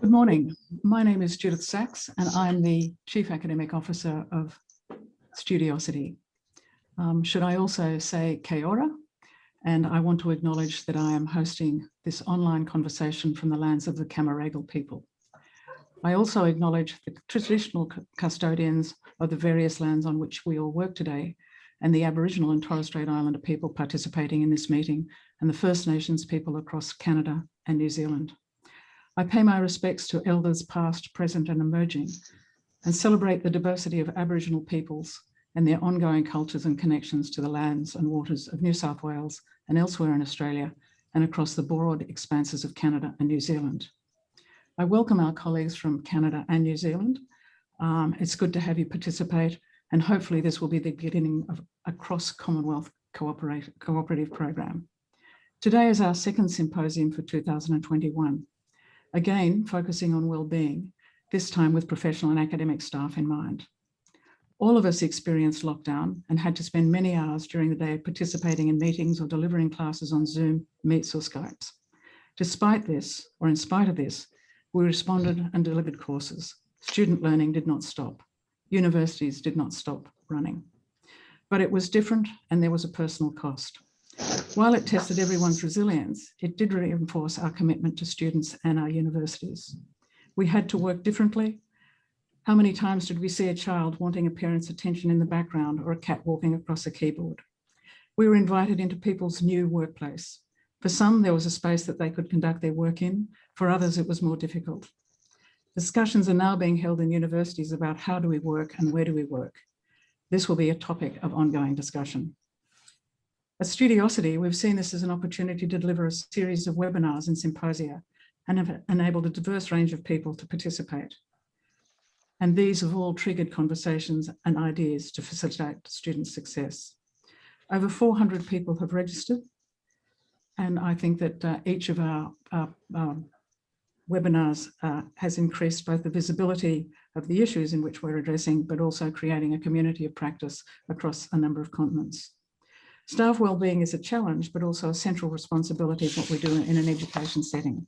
Good morning. My name is Judith Sax and I'm the Chief Academic Officer of Studiosity. Should I also say kia ora? And I want to acknowledge that I am hosting this online conversation from the lands of the Camaragal people. I also acknowledge the traditional custodians of the various lands on which we all work today, and the Aboriginal and Torres Strait Islander people participating in this meeting, and the First Nations people across Canada and New Zealand. I pay my respects to elders past, present and emerging, and celebrate the diversity of Aboriginal peoples and their ongoing cultures and connections to the lands and waters of New South Wales and elsewhere in Australia and across the broad expanses of Canada and New Zealand. I welcome our colleagues from Canada and New Zealand. It's good to have you participate, and hopefully this will be the beginning of a cross-Commonwealth cooperative program. Today is our second symposium for 2021. Again, focusing on wellbeing, this time with professional and academic staff in mind. All of us experienced lockdown and had to spend many hours during the day participating in meetings or delivering classes on Zoom, Meets or Skypes. Despite this, or in spite of this, we responded and delivered courses. Student learning did not stop. Universities did not stop running. But it was different and there was a personal cost. While it tested everyone's resilience, it did reinforce our commitment to students and our universities. We had to work differently. How many times did we see a child wanting a parent's attention in the background or a cat walking across a keyboard? We were invited into people's new workplace. For some, there was a space that they could conduct their work in. For others, it was more difficult. Discussions are now being held in universities about how do we work and where do we work. This will be a topic of ongoing discussion. At Studiosity, we've seen this as an opportunity to deliver a series of webinars and symposia and have enabled a diverse range of people to participate. And these have all triggered conversations and ideas to facilitate student success. Over 400 people have registered, and I think that each of our webinars has increased both the visibility of the issues in which we're addressing, but also creating a community of practice across a number of continents. Staff wellbeing is a challenge, but also a central responsibility of what we do in an education setting.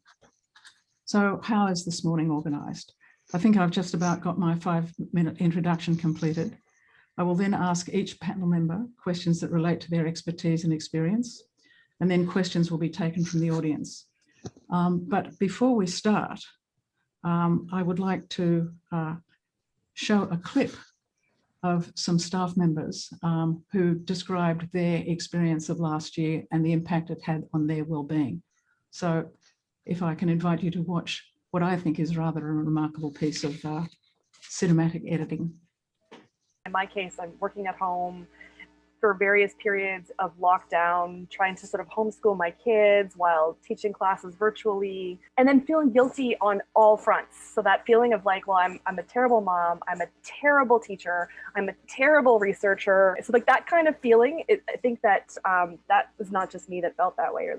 So how is this morning organised? I think I've just about got my 5-minute introduction completed. I will then ask each panel member questions that relate to their expertise and experience, and then questions will be taken from the audience. But before we start, I would like to show a clip of some staff members who described their experience of last year and the impact it had on their well-being. So if I can invite you to watch what I think is rather a remarkable piece of cinematic editing. In my case, I'm working at home for various periods of lockdown, trying to sort of homeschool my kids while teaching classes virtually, and then feeling guilty on all fronts. So that feeling of like, well, I'm a terrible mom, I'm a terrible teacher, I'm a terrible researcher. So like that kind of feeling, I think that that was not just me that felt that way.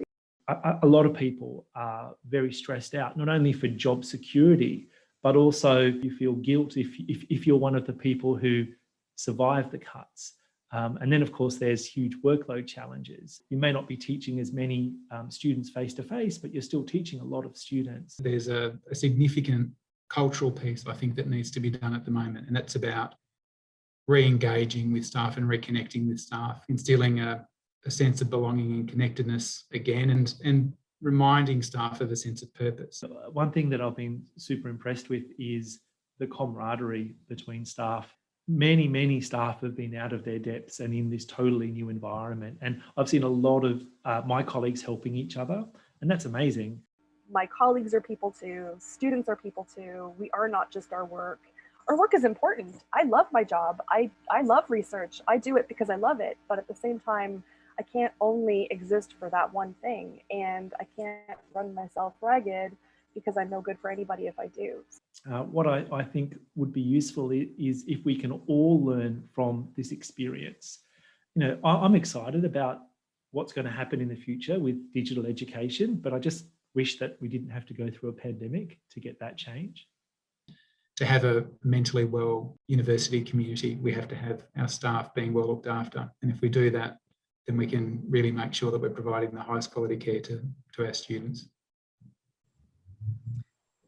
A lot of people are very stressed out, not only for job security, but also you feel guilt if you're one of the people who survive the cuts. And then, of course, there's huge workload challenges. You may not be teaching as many students face-to-face, but you're still teaching a lot of students. There's a significant cultural piece, I think, that needs to be done at the moment, and that's about re-engaging with staff and reconnecting with staff, instilling a sense of belonging and connectedness again, and reminding staff of a sense of purpose. One thing that I've been super impressed with is the camaraderie between staff. Many staff have been out of their depths and in this totally new environment. And I've seen a lot of my colleagues helping each other, and that's amazing. My colleagues are people too, students are people too. We are not just our work. Our work is important. I love my job. I love research. I do it because I love it. But at the same time, I can't only exist for that one thing. And I can't run myself ragged because I'm no good for anybody if I do. What I think would be useful is if we can all learn from this experience. You know, I'm excited about what's going to happen in the future with digital education, but I just wish that we didn't have to go through a pandemic to get that change. To have a mentally well university community, we have to have our staff being well looked after. And if we do that, then we can really make sure that we're providing the highest quality care to our students.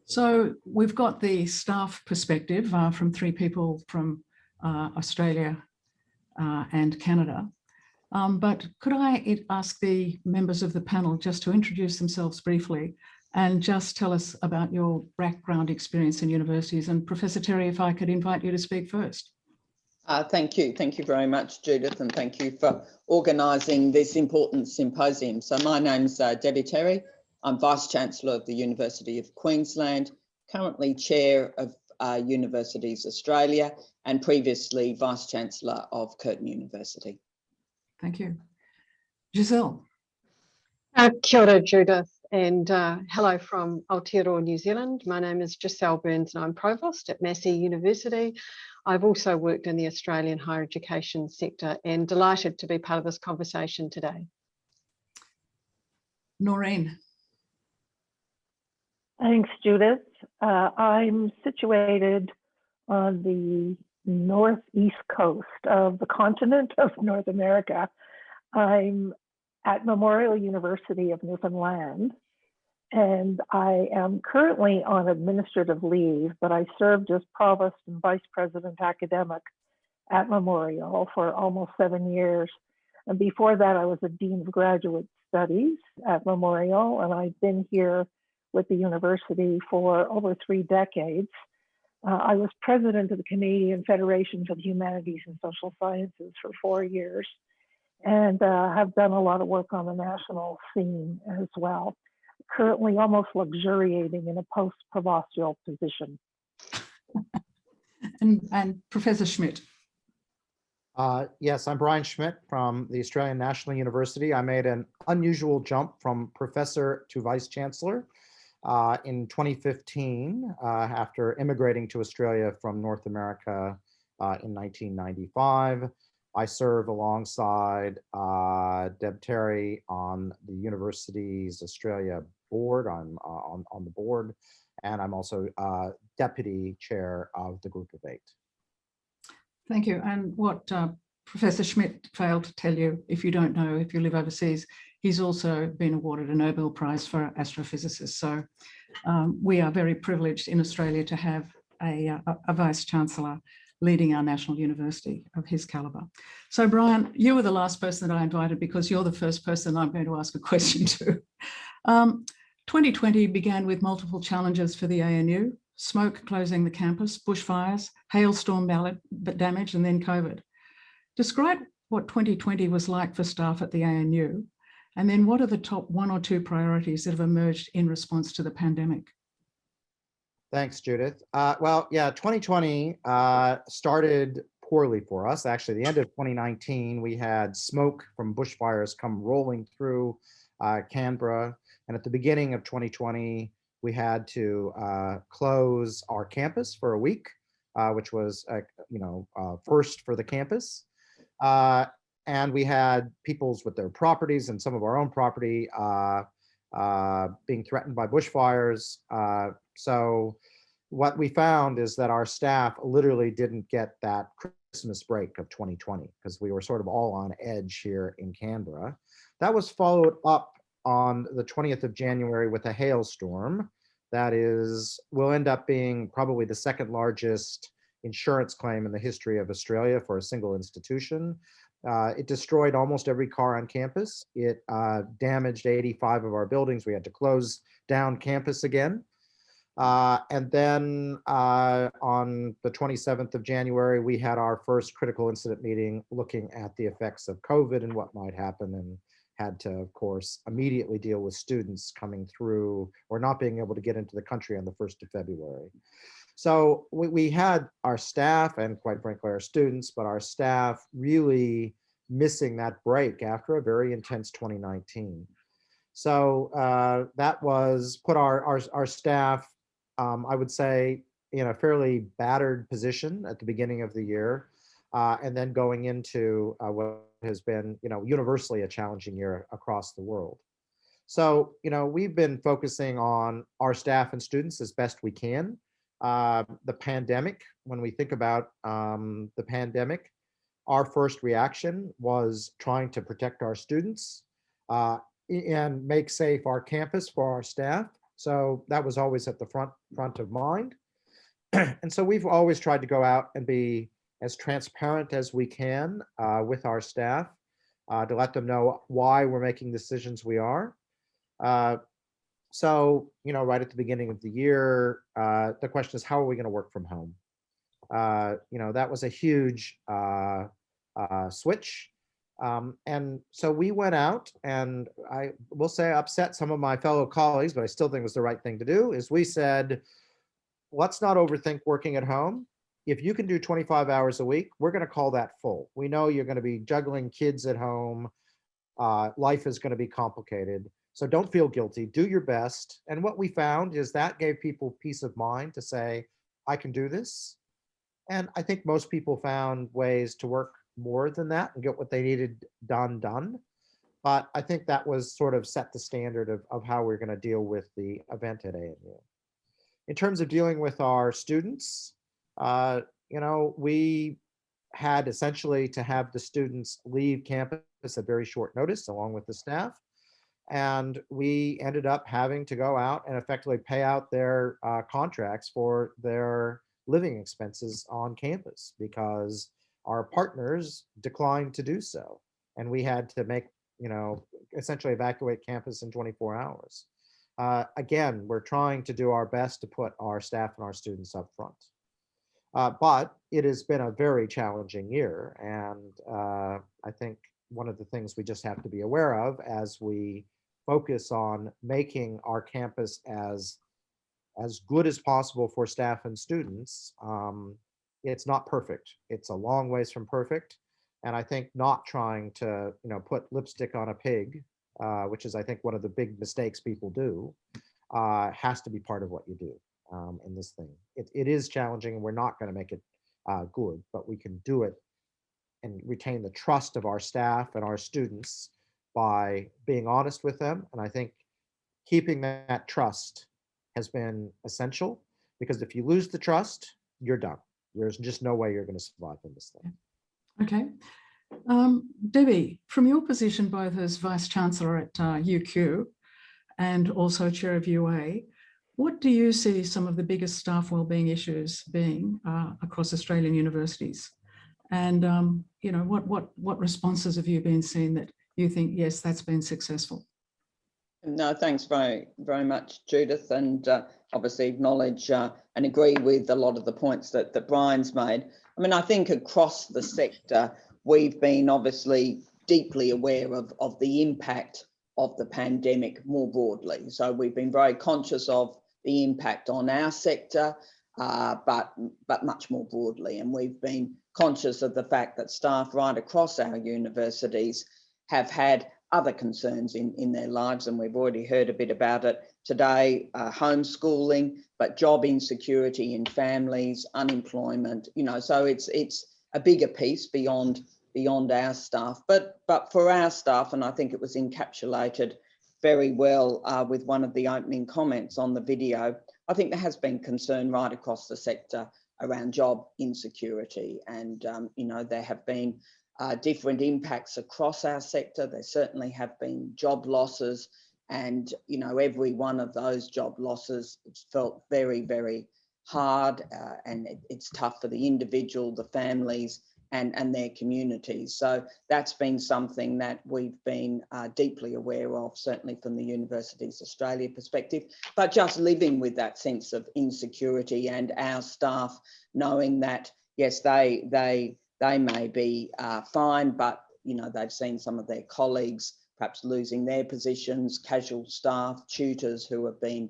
So we've got the staff perspective from three people from Australia and Canada. But could I ask the members of the panel just to introduce themselves briefly and just tell us about your background experience in universities? And Professor Terry, if I could invite you to speak first. Thank you. Thank you very much, Judith, and thank you for organising this important symposium. So my name's Debbie Terry. I'm Vice-Chancellor of the University of Queensland, currently Chair of Universities Australia, and previously Vice-Chancellor of Curtin University. Thank you. Giselle. Kia ora, Judith, and hello from Aotearoa, New Zealand. My name is Giselle Byrnes and I'm Provost at Massey University. I've also worked in the Australian higher education sector and delighted to be part of this conversation today. Noreen. Thanks, Judith. I'm situated on the northeast coast of the continent of North America. I'm at Memorial University of Newfoundland, and I am currently on administrative leave, but I served as Provost and Vice President Academic at Memorial for almost 7 years. And before that, I was a Dean of Graduate Studies at Memorial, and I've been here with the university for over 3 decades. I was president of the Canadian Federation for the Humanities and Social Sciences for 4 years, and have done a lot of work on the national scene as well. Currently almost luxuriating in a post-provostial position. And Professor Schmidt. Yes, I'm Brian Schmidt from the Australian National University. I made an unusual jump from professor to vice chancellor in 2015 after immigrating to Australia from North America in 1995. I serve alongside Deb Terry on the university's Australia board. I'm on the board, and I'm also deputy chair of the group of 8. Thank you. And what Professor Schmidt failed to tell you, if you don't know, if you live overseas, he's also been awarded a Nobel Prize for astrophysicists. So we are very privileged in Australia to have a Vice Chancellor leading our national university of his caliber. So Brian, you were the last person that I invited because you're the first person I'm going to ask a question to. 2020 began with multiple challenges for the ANU: smoke closing the campus, bushfires, hailstorm damage, and then COVID. Describe what 2020 was like for staff at the ANU, and then what are the top 1 or 2 priorities that have emerged in response to the pandemic? Thanks, Judith. Well, yeah, 2020 started poorly for us. Actually, the end of 2019, we had smoke from bushfires come rolling through Canberra. And at the beginning of 2020, we had to close our campus for a week, which was, first for the campus. And we had people's with their properties and some of our own property being threatened by bushfires. So what we found is that our staff literally didn't get that Christmas break of 2020 because we were sort of all on edge here in Canberra. That was followed up on the 20th of January with a hailstorm that will end up being probably the 2nd largest insurance claim in the history of Australia for a single institution. It destroyed almost every car on campus. It damaged 85 of our buildings. We had to close down campus again. And then on the 27th of January, we had our first critical incident meeting looking at the effects of COVID and what might happen, and had to, of course, immediately deal with students coming through or not being able to get into the country on the 1st of February. So we had our staff and quite frankly our students, but our staff really missing that break after a very intense 2019. So that was put our staff, I would say, in a fairly battered position at the beginning of the year, and then going into what has been, universally a challenging year across the world. So, we've been focusing on our staff and students as best we can. The pandemic, when we think about the pandemic, our first reaction was trying to protect our students and make safe our campus for our staff. So that was always at the front of mind. And so we've always tried to go out and be as transparent as we can with our staff to let them know why we're making decisions we are. So, right at the beginning of the year, the question is, how are we going to work from home? That was a huge switch. And so we went out, and I will say upset some of my fellow colleagues, but I still think it was the right thing to do, is we said, let's not overthink working at home. If you can do 25 hours a week, we're going to call that full. We know you're going to be juggling kids at home. Life is going to be complicated. So don't feel guilty, do your best. And what we found is that gave people peace of mind to say, I can do this. And I think most people found ways to work more than that and get what they needed done. But I think that was sort of set the standard of how we're going to deal with the event at ANU. In terms of dealing with our students, we had essentially to have the students leave campus at very short notice along with the staff. And we ended up having to go out and effectively pay out their contracts for their living expenses on campus because our partners declined to do so. And we had to make, essentially evacuate campus in 24 hours. Again, we're trying to do our best to put our staff and our students up front. But it has been a very challenging year. And I think one of the things we just have to be aware of as we focus on making our campus as good as possible for staff and students, it's not perfect. It's a long ways from perfect. And I think not trying to, put lipstick on a pig, which is, I think, one of the big mistakes people do, has to be part of what you do in this thing. It is challenging, and we're not going to make it good, but we can do it and retain the trust of our staff and our students by being honest with them. And I think keeping that trust has been essential, because if you lose the trust, you're done. There's just no way you're going to survive in this thing. Okay. Debbie, from your position both as Vice Chancellor at UQ and also Chair of UA, what do you see some of the biggest staff wellbeing issues being across Australian universities? And what responses have you been seeing that you think, yes, that's been successful? No, thanks very, very much, Judith, and obviously acknowledge and agree with a lot of the points that Brian's made. I mean, I think across the sector, we've been obviously deeply aware of the impact of the pandemic more broadly. So we've been very conscious of the impact on our sector, but much more broadly. And we've been conscious of the fact that staff right across our universities have had other concerns in their lives, and we've already heard a bit about it today, homeschooling, but job insecurity in families, unemployment, so it's a bigger piece beyond our staff. But for our staff, and I think it was encapsulated very well with one of the opening comments on the video, I think there has been concern right across the sector around job insecurity, and there have been different impacts across our sector. There certainly have been job losses, and every one of those job losses, it's felt very, very hard, and it's tough for the individual, the families, and their communities. So that's been something that we've been deeply aware of, certainly from the Universities Australia perspective, but just living with that sense of insecurity, and our staff knowing that, yes, they may be fine, but they've seen some of their colleagues perhaps losing their positions, casual staff, tutors who have been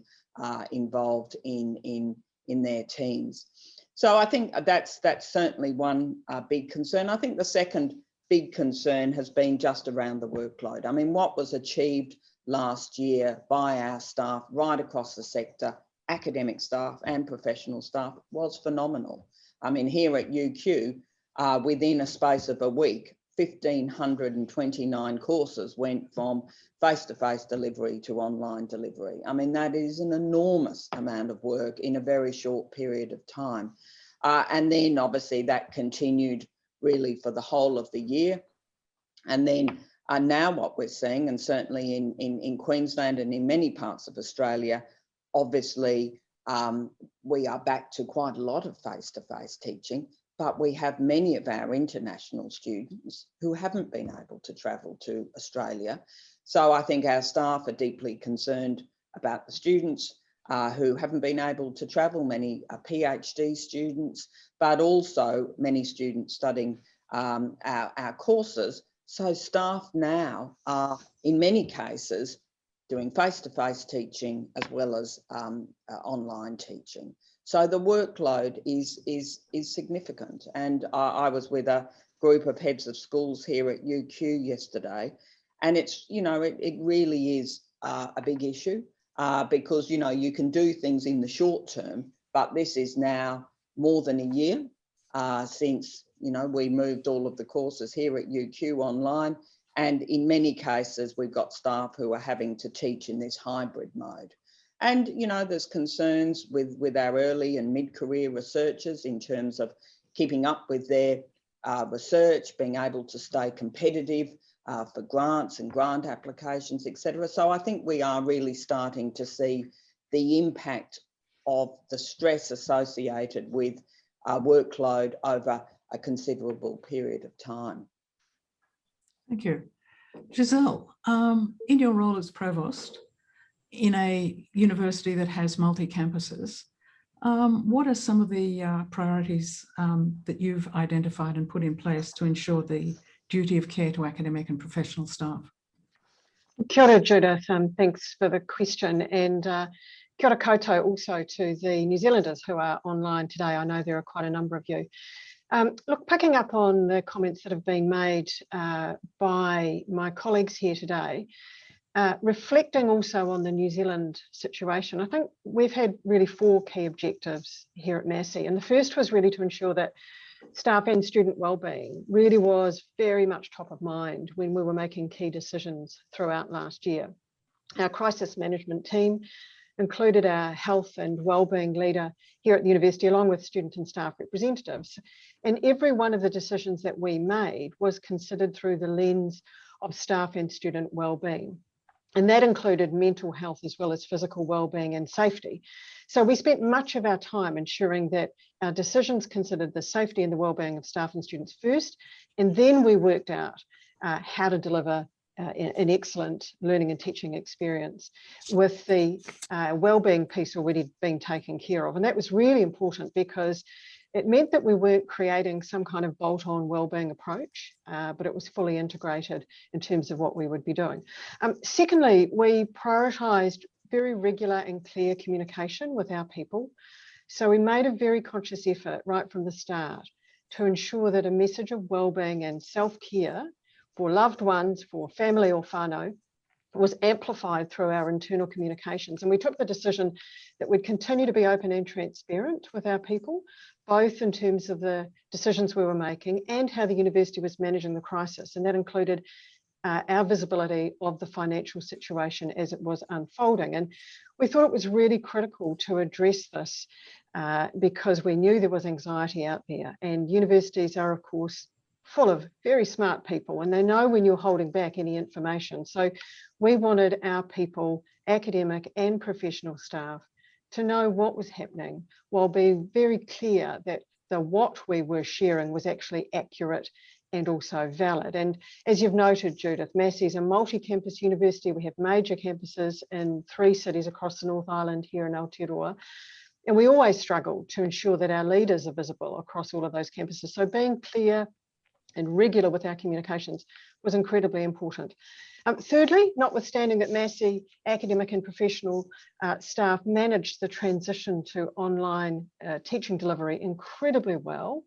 involved in their teams. So I think that's certainly one big concern. I think the second big concern has been just around the workload. I mean, what was achieved last year by our staff right across the sector, academic staff and professional staff, was phenomenal. I mean, here at UQ, within a space of a week, 1,529 courses went from face-to-face delivery to online delivery. I mean, that is an enormous amount of work in a very short period of time. And then obviously that continued really for the whole of the year. And then now what we're seeing, and certainly in Queensland and in many parts of Australia, Obviously, we are back to quite a lot of face-to-face teaching, but we have many of our international students who haven't been able to travel to Australia. So I think our staff are deeply concerned about the students who haven't been able to travel, many PhD students, but also many students studying our courses. So staff now are, in many cases, doing face-to-face teaching as well as online teaching. So the workload is significant. And I was with a group of heads of schools here at UQ yesterday, and it's, you know, it really is a big issue because, you know, you can do things in the short term, but this is now more than a year since, you know, we moved all of the courses here at UQ online. And in many cases, we've got staff who are having to teach in this hybrid mode. And, you know, there's concerns with our early and mid-career researchers in terms of keeping up with their research, being able to stay competitive for grants and grant applications, etc. So I think we are really starting to see the impact of the stress associated with workload over a considerable period of time. Thank you. Giselle, in your role as provost in a university that has multi-campuses, what are some of the priorities that you've identified and put in place to ensure the duty of care to academic and professional staff? Kia ora, Judith, thanks for the question, and kia ora koutou also to the New Zealanders who are online today. I know there are quite a number of you. Look, picking up on the comments that have been made by my colleagues here today, reflecting also on the New Zealand situation, I think we've had really 4 key objectives here at Massey. And the first was really to ensure that staff and student wellbeing really was very much top of mind when we were making key decisions throughout last year. Our crisis management team included our health and wellbeing leader here at the university, along with student and staff representatives. And every one of the decisions that we made was considered through the lens of staff and student wellbeing. And that included mental health as well as physical wellbeing and safety. So we spent much of our time ensuring that our decisions considered the safety and the wellbeing of staff and students first, and then we worked out how to deliver an excellent learning and teaching experience with the wellbeing piece already being taken care of. And that was really important because it meant that we weren't creating some kind of bolt-on wellbeing approach, but it was fully integrated in terms of what we would be doing. Secondly, we prioritised very regular and clear communication with our people. So we made a very conscious effort right from the start to ensure that a message of wellbeing and self-care for loved ones, for family or whānau, was amplified through our internal communications. And we took the decision that we'd continue to be open and transparent with our people, both in terms of the decisions we were making and how the university was managing the crisis. And that included our visibility of the financial situation as it was unfolding. And we thought it was really critical to address this because we knew there was anxiety out there. And universities are, of course, full of very smart people, and they know when you're holding back any information. So we wanted our people, academic and professional staff, to know what was happening while being very clear that the what we were sharing was actually accurate and also valid. And as you've noted, Judith, Massey is a multi-campus university. We have major campuses in 3 cities across the North Island here in Aotearoa. And we always struggle to ensure that our leaders are visible across all of those campuses. So being clear and regular with our communications was incredibly important. Thirdly, notwithstanding that Massey academic and professional staff managed the transition to online teaching delivery incredibly well,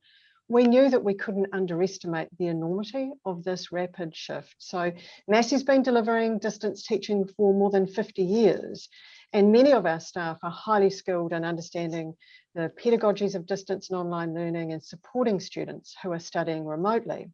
we knew that we couldn't underestimate the enormity of this rapid shift. So Massey's been delivering distance teaching for more than 50 years, and many of our staff are highly skilled in understanding the pedagogies of distance and online learning and supporting students who are studying remotely.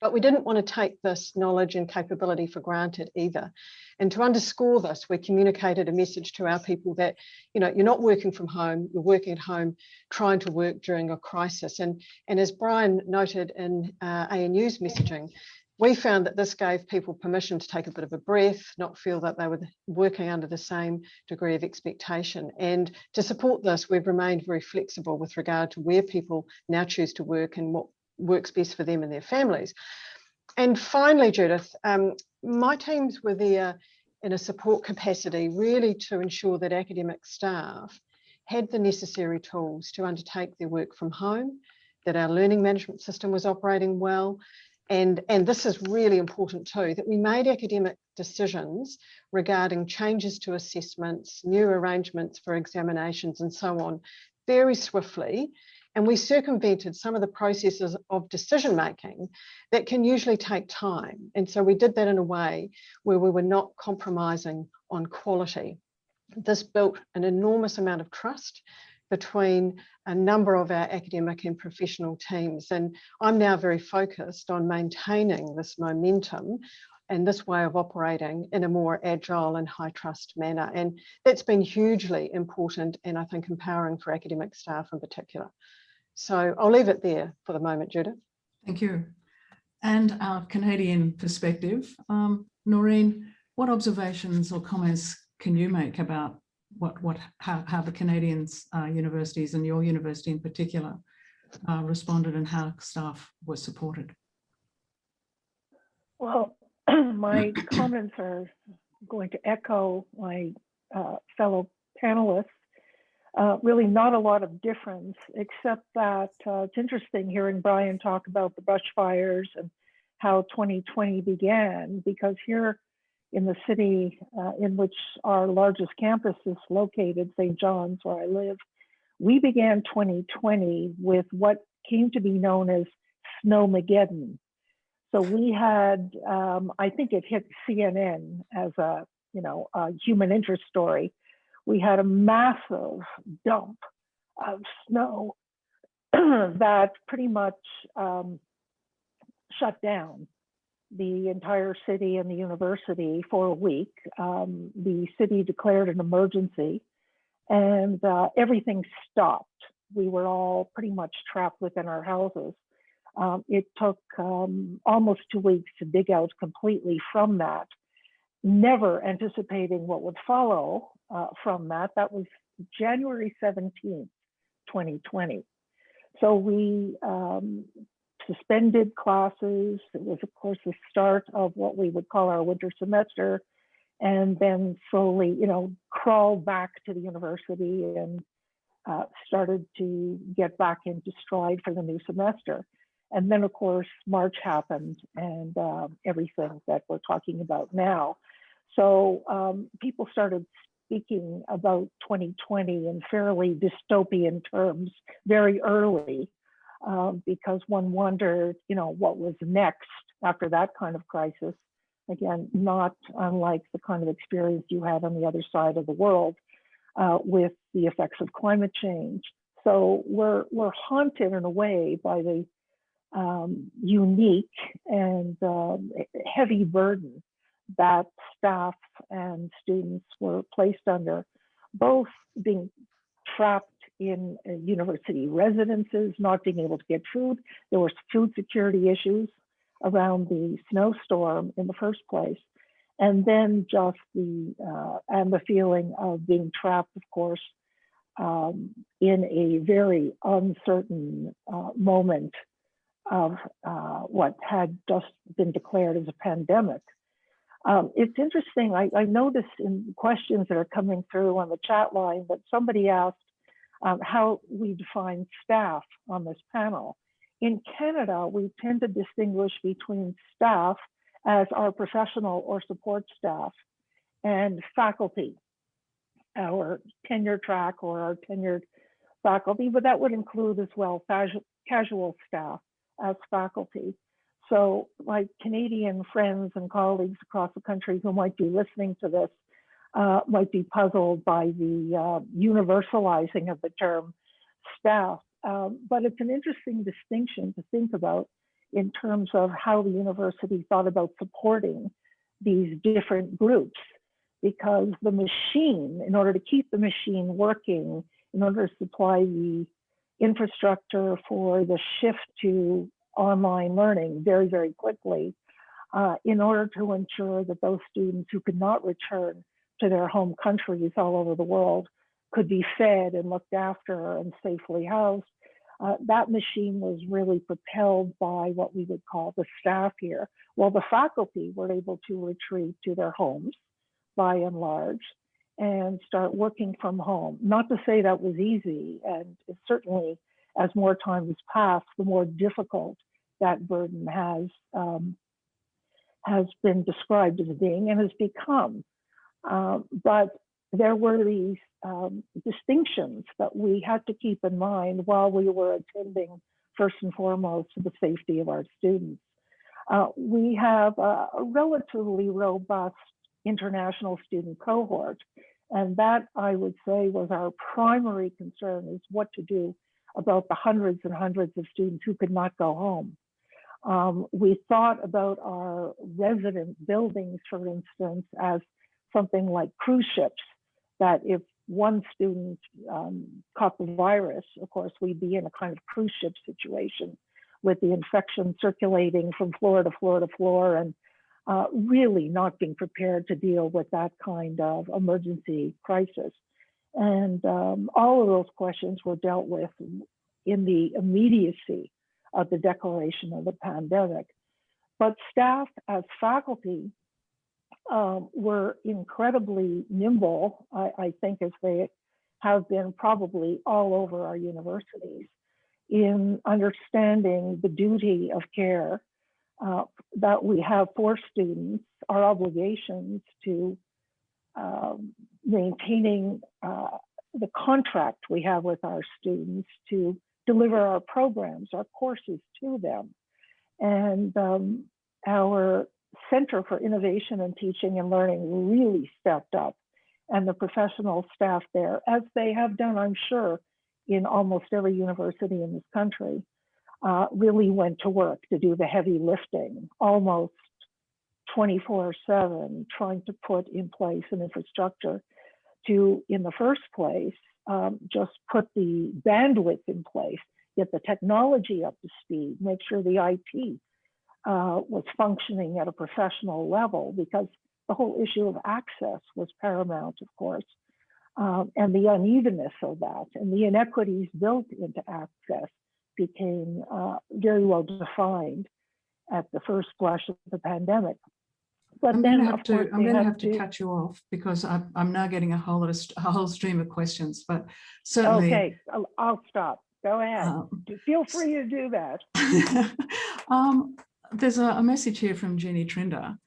But we didn't want to take this knowledge and capability for granted either. And to underscore this, we communicated a message to our people that, you know, you're not working from home, you're working at home, trying to work during a crisis. And as Brian noted in ANU's messaging, We found that this gave people permission to take a bit of a breath, not feel that they were working under the same degree of expectation. And to support this, we've remained very flexible with regard to where people now choose to work and what works best for them and their families. And finally, Judith, my teams were there in a support capacity, really to ensure that academic staff had the necessary tools to undertake their work from home, that our learning management system was operating well. And this is really important too, that we made academic decisions regarding changes to assessments, new arrangements for examinations and so on very swiftly. And we circumvented some of the processes of decision making that can usually take time. And so we did that in a way where we were not compromising on quality. This built an enormous amount of trust between a number of our academic and professional teams. And I'm now very focused on maintaining this momentum and this way of operating in a more agile and high trust manner. And that's been hugely important and I think empowering for academic staff in particular. So I'll leave it there for the moment, Judith. Thank you. And our Canadian perspective, Noreen, what observations or comments can you make about how the Canadians universities and your university in particular responded and how staff were supported? Well, my comments are going to echo my fellow panelists. Really not a lot of difference, except that it's interesting hearing Brian talk about the bushfires and how 2020 began, because here in the city in which our largest campus is located, St. John's, where I live, we began 2020 with what came to be known as Snowmageddon. So we had, I think it hit CNN as a human interest story. We had a massive dump of snow that pretty much shut down the entire city and the university for a week. The city declared an emergency and everything stopped. We were all pretty much trapped within our houses. It took almost 2 weeks to dig out completely from that, never anticipating what would follow from that. That was January 17th, 2020. So we suspended classes. It was, of course, the start of what we would call our winter semester, and then slowly, crawled back to the university and started to get back into stride for the new semester. And then, of course, March happened and everything that we're talking about now. So people started speaking about 2020 in fairly dystopian terms very early, because one wondered, what was next after that kind of crisis. Again, not unlike the kind of experience you had on the other side of the world with the effects of climate change. So we're haunted in a way by the unique and heavy burden that staff and students were placed under, both being trapped in university residences, not being able to get food. There were food security issues around the snowstorm in the first place. And then just the feeling of being trapped, of course, in a very uncertain moment of what had just been declared as a pandemic. It's interesting, I noticed in questions that are coming through on the chat line that somebody asked how we define staff on this panel. In Canada, we tend to distinguish between staff as our professional or support staff and faculty, our tenure track or our tenured faculty, but that would include as well casual staff as faculty. So my Canadian friends and colleagues across the country who might be listening to this might be puzzled by the universalizing of the term staff. But it's an interesting distinction to think about in terms of how the university thought about supporting these different groups, because the machine, in order to keep the machine working, in order to supply the infrastructure for the shift to online learning very, very quickly, in order to ensure that those students who could not return to their home countries all over the world could be fed and looked after and safely housed. That machine was really propelled by what we would call the staff here, while the faculty were able to retreat to their homes by and large and start working from home. Not to say that was easy, and certainly as more time has passed, the more difficult that burden has been described as being and has become. But there were these distinctions that we had to keep in mind while we were attending, first and foremost, to the safety of our students. We have a relatively robust international student cohort, and that, I would say, was our primary concern, is what to do about the hundreds and hundreds of students who could not go home. We thought about our resident buildings, for instance, as something like cruise ships, that if one student caught the virus, of course, we'd be in a kind of cruise ship situation with the infection circulating from floor to floor to floor, and really not being prepared to deal with that kind of emergency crisis. And all of those questions were dealt with in the immediacy of the declaration of the pandemic. But staff as faculty were incredibly nimble, I think, as they have been probably all over our universities, in understanding the duty of care that we have for students, our obligations to maintaining the contract we have with our students to deliver our programs, our courses to them. And our Center for Innovation and Teaching and Learning really stepped up, and the professional staff there, as they have done, I'm sure, in almost every university in this country, really went to work to do the heavy lifting, almost 24/7, trying to put in place an infrastructure to, in the first place, just put the bandwidth in place, get the technology up to speed, make sure the IT was functioning at a professional level, because the whole issue of access was paramount, of course, and the unevenness of that and the inequities built into access became very well defined at the first blush of the pandemic. But I'm then, going to of course, have to cut you off, because I'm now getting a whole stream of questions. But certainly, okay, I'll stop. Go ahead. Feel free to do that. There's a message here from Jeannie Trinder,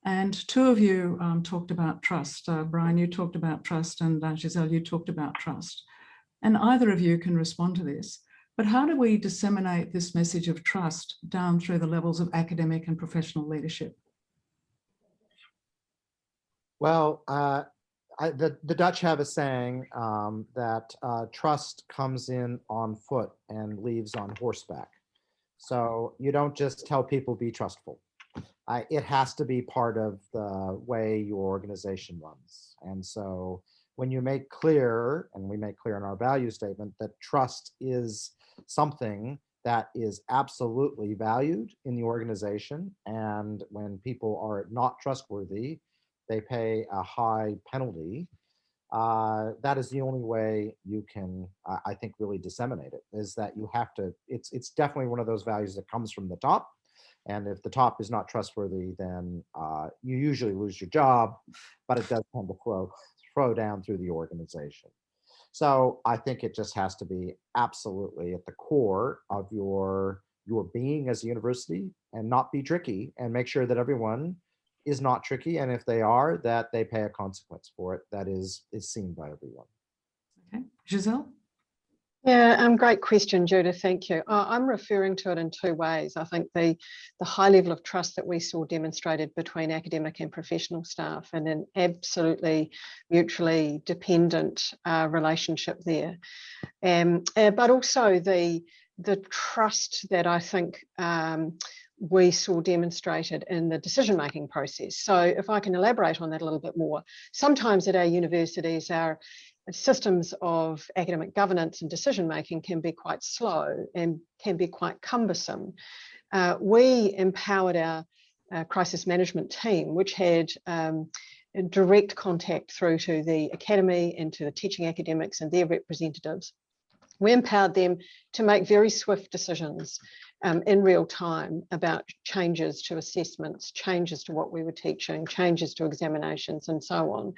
and two of you talked about trust. Brian, you talked about trust, and Giselle, you talked about trust. And either of you can respond to this. But how do we disseminate this message of trust down through the levels of academic and professional leadership? Well, the Dutch have a saying that trust comes in on foot and leaves on horseback. So you don't just tell people be trustful. It has to be part of the way your organization runs. And so when you make clear, and we make clear in our value statement, that trust is something that is absolutely valued in the organization, and when people are not trustworthy, they pay a high penalty. That is the only way you can, I think, really disseminate it, is that you have to, it's definitely one of those values that comes from the top. And if the top is not trustworthy, then you usually lose your job, but it does tend to flow down through the organization. So I think it just has to be absolutely at the core of your being as a university, and not be tricky, and make sure that everyone is not tricky, and if they are, that they pay a consequence for it that is seen by everyone. Okay, Giselle? Yeah, great question, Judith. Thank you. I'm referring to it in two ways. I think the high level of trust that we saw demonstrated between academic and professional staff, and an absolutely mutually dependent relationship there. But also the trust that I think we saw demonstrated in the decision-making process. So if I can elaborate on that a little bit more, sometimes at our universities, our systems of academic governance and decision-making can be quite slow and can be quite cumbersome. We empowered our crisis management team, which had direct contact through to the academy and to the teaching academics and their representatives. We empowered them to make very swift decisions in real time about changes to assessments, changes to what we were teaching, changes to examinations, and so on.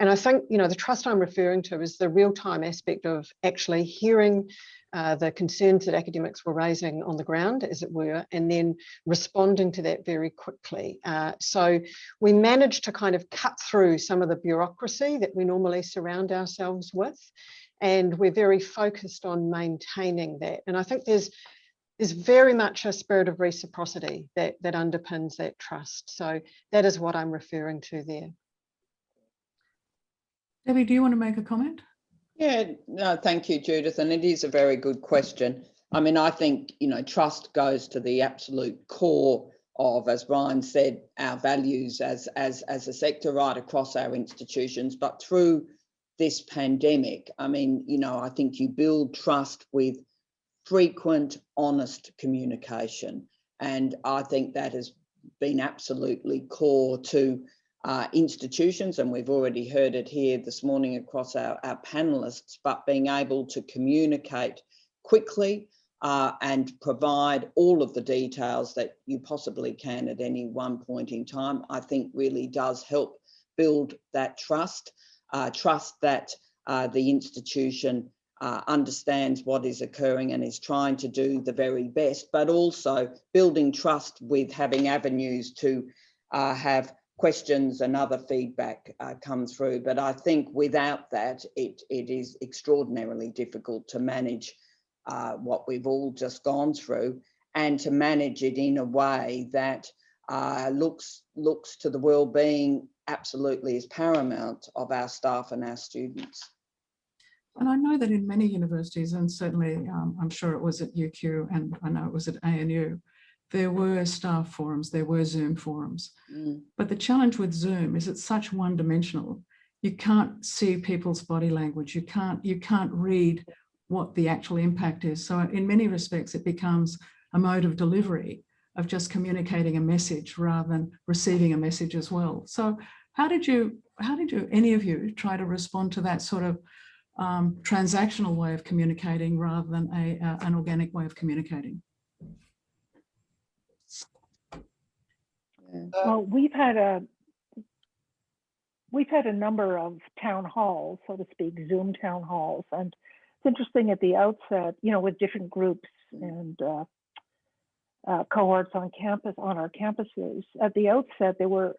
And I think, you know, the trust I'm referring to is the real-time aspect of actually hearing the concerns that academics were raising on the ground, as it were, and then responding to that very quickly. So we managed to kind of cut through some of the bureaucracy that we normally surround ourselves with, and we're very focused on maintaining that. And I think there's very much a spirit of reciprocity that underpins that trust. So that is what I'm referring to there. Debbie, do you want to make a comment? Yeah, no, thank you, Judith. And it is a very good question. I mean, I think, you know, trust goes to the absolute core of, as Brian said, our values as a sector right across our institutions. But through this pandemic, I mean, you know, I think you build trust with frequent, honest communication. And I think that has been absolutely core to institutions, and we've already heard it here this morning across our panelists, but being able to communicate quickly and provide all of the details that you possibly can at any one point in time, I think really does help build that trust that the institution understands what is occurring and is trying to do the very best, but also building trust with having avenues to have questions and other feedback come through. But I think without that, it is extraordinarily difficult to manage what we've all just gone through, and to manage it in a way that looks to the well-being absolutely as paramount of our staff and our students. And I know that in many universities, and certainly I'm sure it was at UQ and I know it was at ANU, there were staff forums, there were Zoom forums. But the challenge with Zoom is it's such one-dimensional. You can't see people's body language. You can't read what the actual impact is. So in many respects, it becomes a mode of delivery of just communicating a message rather than receiving a message as well. So how did any of you try to respond to that sort of transactional way of communicating rather than an organic way of communicating? Well, we've had a number of town halls, so to speak, Zoom town halls, and it's interesting at the outset, you know, with different groups and cohorts on campus, on our campuses. At the outset, they were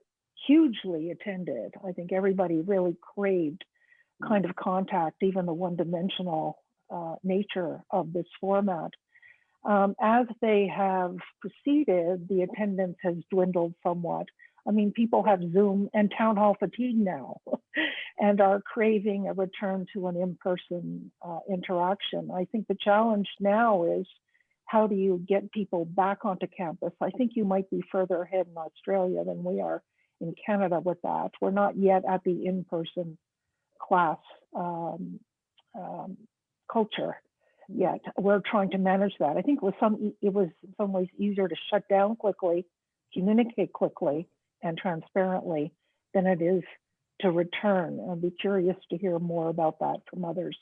hugely attended. I think everybody really craved kind of contact, even the one-dimensional nature of this format. As they have proceeded, the attendance has dwindled somewhat. I mean, people have Zoom and town hall fatigue now and are craving a return to an in-person interaction. I think the challenge now is, how do you get people back onto campus? I think you might be further ahead in Australia than we are in Canada with that. We're not yet at the in-person class culture yet. We're trying to manage that. I think it was in some ways easier to shut down quickly, communicate quickly and transparently than it is to return. I'd be curious to hear more about that from others,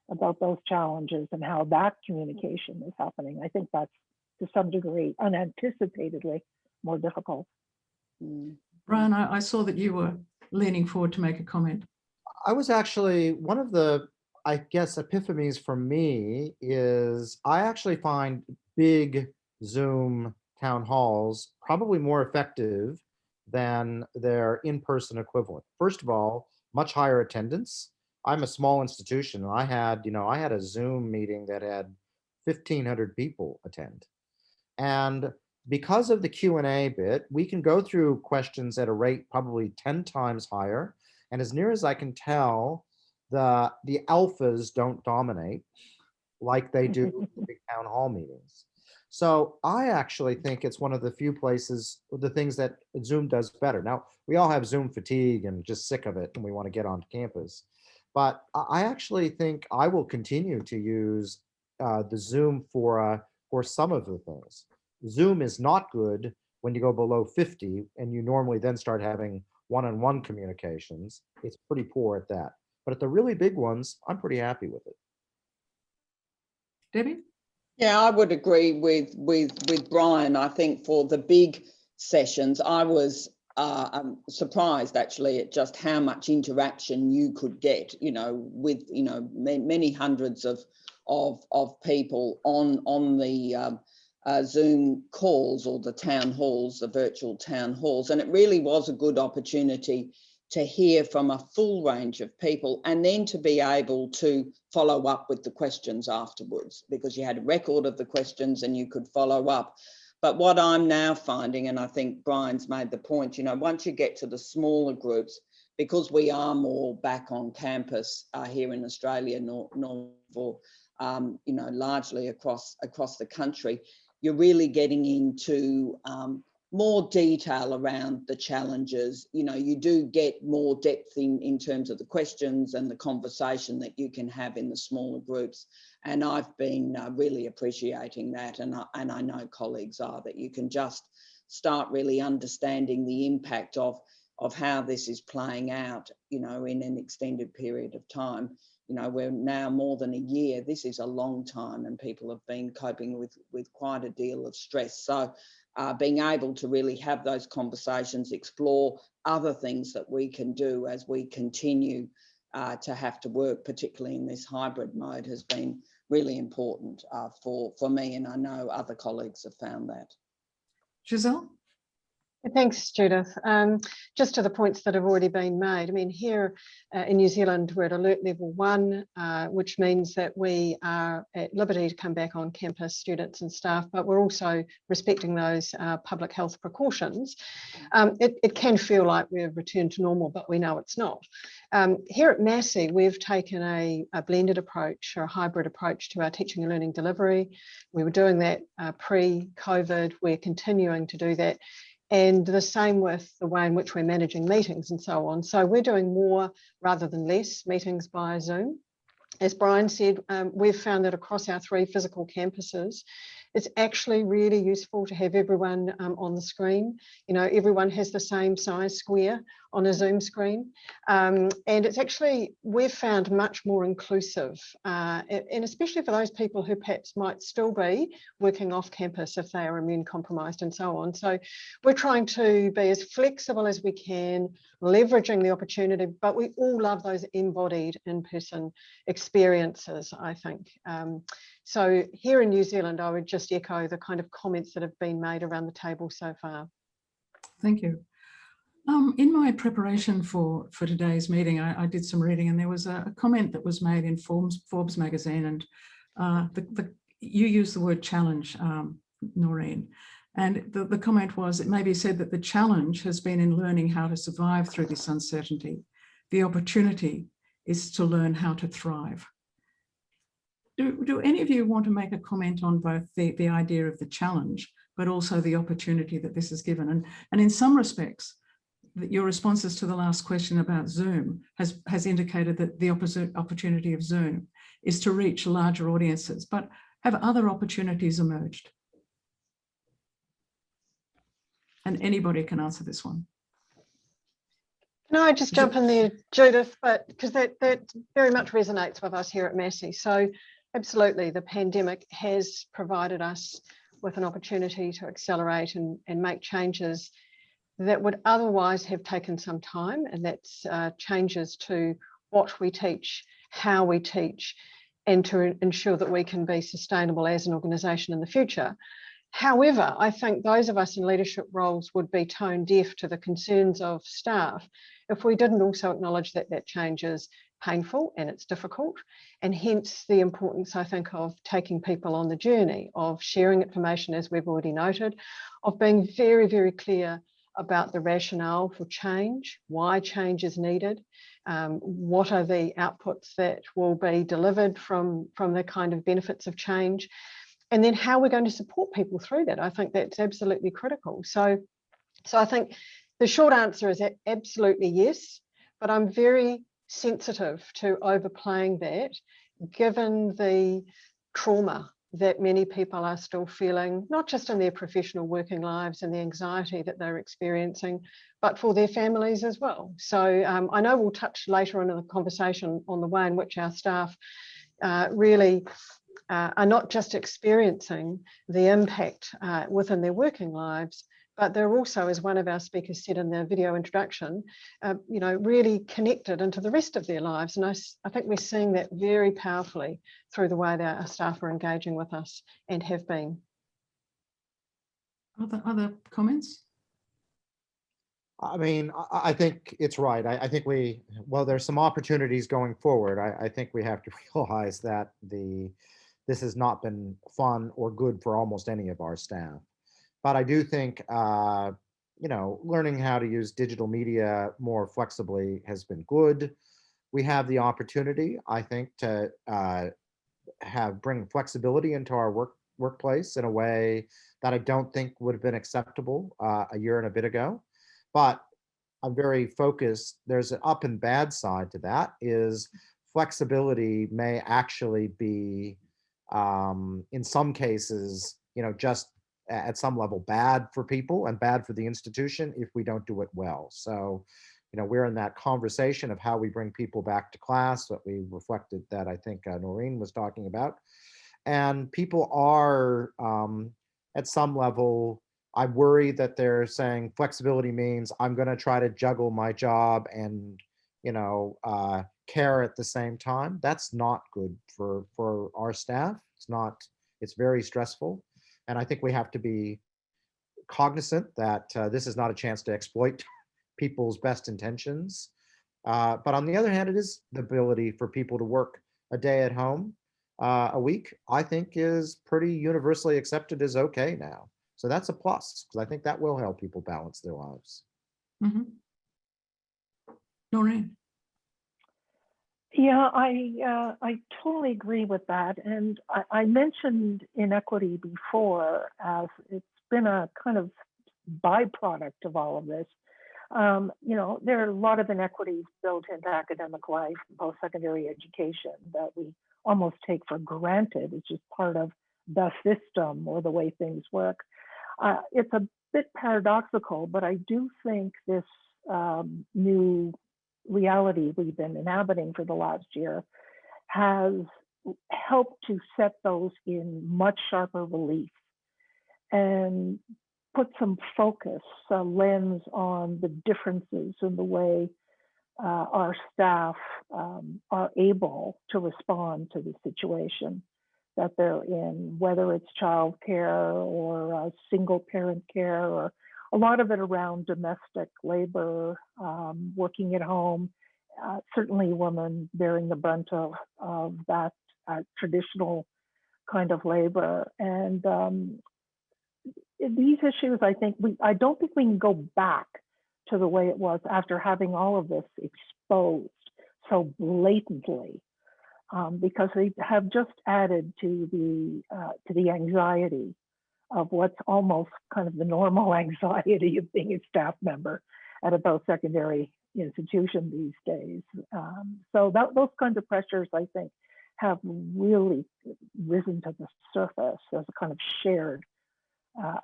about those challenges and how that communication is happening. I think that's to some degree unanticipatedly more difficult. Brian, I saw that you were leaning forward to make a comment. I was actually, one of the, I guess, epiphanies for me is I actually find big Zoom town halls probably more effective than their in-person equivalent. First of all, much higher attendance. I'm a small institution, and I had a Zoom meeting that had 1,500 people attend. And because of the Q&A bit, we can go through questions at a rate probably 10 times higher. And as near as I can tell, the alphas don't dominate like they do in big town hall meetings. So I actually think it's one of the few places, the things that Zoom does better. Now, we all have Zoom fatigue and just sick of it and we want to get on campus. But I actually think I will continue to use the Zoom for some of the things. Zoom is not good when you go below 50 and you normally then start having one-on-one communications, it's pretty poor at that. But at the really big ones, I'm pretty happy with it. Debbie? Yeah, I would agree with Brian. I think for the big sessions, I was surprised actually at just how much interaction you could get, with many hundreds of people on the Zoom calls or the town halls, the virtual town halls, and it really was a good opportunity to hear from a full range of people, and then to be able to follow up with the questions afterwards, because you had a record of the questions and you could follow up. But what I'm now finding, and I think Brian's made the point, once you get to the smaller groups, because we are more back on campus here in Australia, largely across the country, you're really getting into more detail around the challenges. You do get more depth in terms of the questions and the conversation that you can have in the smaller groups. And I've been really appreciating that. And I know colleagues are, that you can just start really understanding the impact of how this is playing out, in an extended period of time. We're now more than a year. This is a long time, and people have been coping with quite a deal of stress. So being able to really have those conversations, explore other things that we can do as we continue to have to work, particularly in this hybrid mode, has been really important for me, and I know other colleagues have found that. Giselle? Thanks, Judith. Just to the points that have already been made, I mean, here in New Zealand, we're at alert level 1, which means that we are at liberty to come back on campus, students and staff, but we're also respecting those public health precautions. It can feel like we've returned to normal, but we know it's not. Here at Massey, we've taken a blended approach, or a hybrid approach, to our teaching and learning delivery. We were doing that pre-COVID. We're continuing to do that. And the same with the way in which we're managing meetings and so on. So we're doing more rather than less meetings via Zoom. As Brian said, we've found that across our 3 physical campuses, it's actually really useful to have everyone on the screen. Everyone has the same size square on a Zoom screen. And it's actually, we've found much more inclusive, and especially for those people who perhaps might still be working off campus if they are immune compromised and so on. So we're trying to be as flexible as we can, leveraging the opportunity, but we all love those embodied in-person experiences, I think. So here in New Zealand, I would just echo the kind of comments that have been made around the table so far. Thank you. In my preparation for today's meeting, I did some reading, and there was a comment that was made in Forbes magazine, and you used the word challenge, Noreen, and the comment was, it may be said that the challenge has been in learning how to survive through this uncertainty. The opportunity is to learn how to thrive. Do any of you want to make a comment on both the idea of the challenge, but also the opportunity that this has given? And in some respects, your responses to the last question about Zoom has indicated that the opportunity of Zoom is to reach larger audiences, but have other opportunities emerged? And anybody can answer this one. Can I just jump in there, Judith? But because that very much resonates with us here at Massey. So absolutely, the pandemic has provided us with an opportunity to accelerate and make changes that would otherwise have taken some time, and that's changes to what we teach, how we teach, and to ensure that we can be sustainable as an organisation in the future. However, I think those of us in leadership roles would be tone deaf to the concerns of staff if we didn't also acknowledge that that change is painful and it's difficult, and hence the importance, I think, of taking people on the journey, of sharing information, as we've already noted, of being very, very clear about the rationale for change, why change is needed, what are the outputs that will be delivered from the kind of benefits of change, and then how we're going to support people through that. I think that's absolutely critical. So I think the short answer is absolutely yes, but I'm very sensitive to overplaying that, given the trauma that many people are still feeling, not just in their professional working lives and the anxiety that they're experiencing, but for their families as well. So I know we'll touch later on in the conversation on the way in which our staff really are not just experiencing the impact within their working lives, but they're also, as one of our speakers said in the video introduction, you know, really connected into the rest of their lives. And I think we're seeing that very powerfully through the way that our staff are engaging with us and have been. Other comments? I mean, I think it's right. I think well, there's some opportunities going forward. I think we have to realize that this has not been fun or good for almost any of our staff. But I do think, you know, learning how to use digital media more flexibly has been good. We have the opportunity, I think, to bring flexibility into our workplace in a way that I don't think would have been acceptable a year and a bit ago. But I'm very focused. There's an up and bad side to that. Is flexibility may actually be, in some cases, you know, just at some level bad for people and bad for the institution if we don't do it well. So, you know, we're in that conversation of how we bring people back to class, what we reflected that I think Noreen was talking about. And people are, at some level, I worry that they're saying flexibility means I'm going to try to juggle my job and, you know, care at the same time. That's not good for our staff. It's very stressful. And I think we have to be cognizant that this is not a chance to exploit people's best intentions. But on the other hand, it is the ability for people to work a day at home a week, I think is pretty universally accepted as okay now. So that's a plus, because I think that will help people balance their lives. Mm-hmm. Noreen. Yeah, I totally agree with that. And I mentioned inequity before, as it's been a kind of byproduct of all of this. You know, there are a lot of inequities built into academic life, post-secondary education, that we almost take for granted. It's just part of the system or the way things work. It's a bit paradoxical, but I do think this new reality we've been inhabiting for the last year has helped to set those in much sharper relief and put some focus, a lens on the differences in the way our staff are able to respond to the situation that they're in, whether it's childcare or single parent care, or a lot of it around domestic labor, working at home, certainly women bearing the brunt of that traditional kind of labor. And these issues, I don't think we can go back to the way it was after having all of this exposed so blatantly, because they have just added to the anxiety of what's almost kind of the normal anxiety of being a staff member at a post-secondary institution these days. So those kinds of pressures, I think, have really risen to the surface as a kind of shared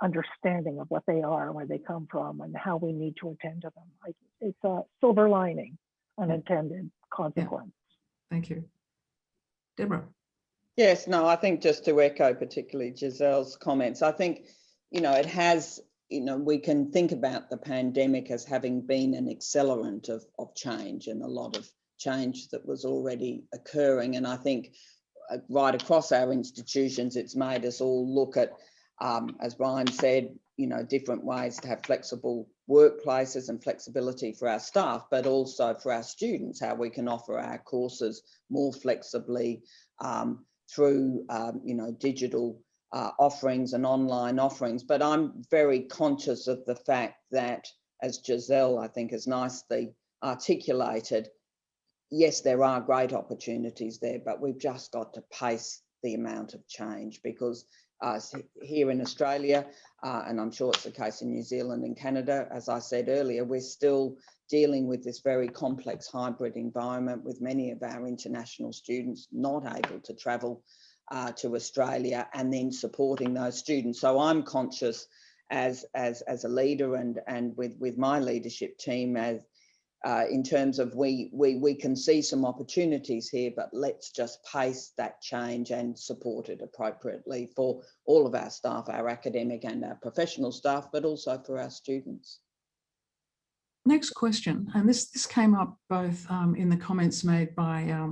understanding of what they are, where they come from, and how we need to attend to them. It's a silver lining, unintended consequence. Yeah. Thank you. Deborah. Yes, no, I think just to echo particularly Giselle's comments, I think, you know, it has, you know, we can think about the pandemic as having been an accelerant of change, and a lot of change that was already occurring. And I think right across our institutions, it's made us all look at, as Ryan said, you know, different ways to have flexible workplaces and flexibility for our staff, but also for our students, how we can offer our courses more flexibly through, you know, digital offerings and online offerings. But I'm very conscious of the fact that, as Giselle, I think, has nicely articulated, yes, there are great opportunities there, but we've just got to pace the amount of change, because here in Australia, and I'm sure it's the case in New Zealand and Canada, as I said earlier, we're still dealing with this very complex hybrid environment, with many of our international students not able to travel to Australia and then supporting those students. So I'm conscious as a leader and with my leadership team as in terms of we can see some opportunities here, but let's just pace that change and support it appropriately for all of our staff, our academic and our professional staff, but also for our students. Next question, and this came up both in the comments made by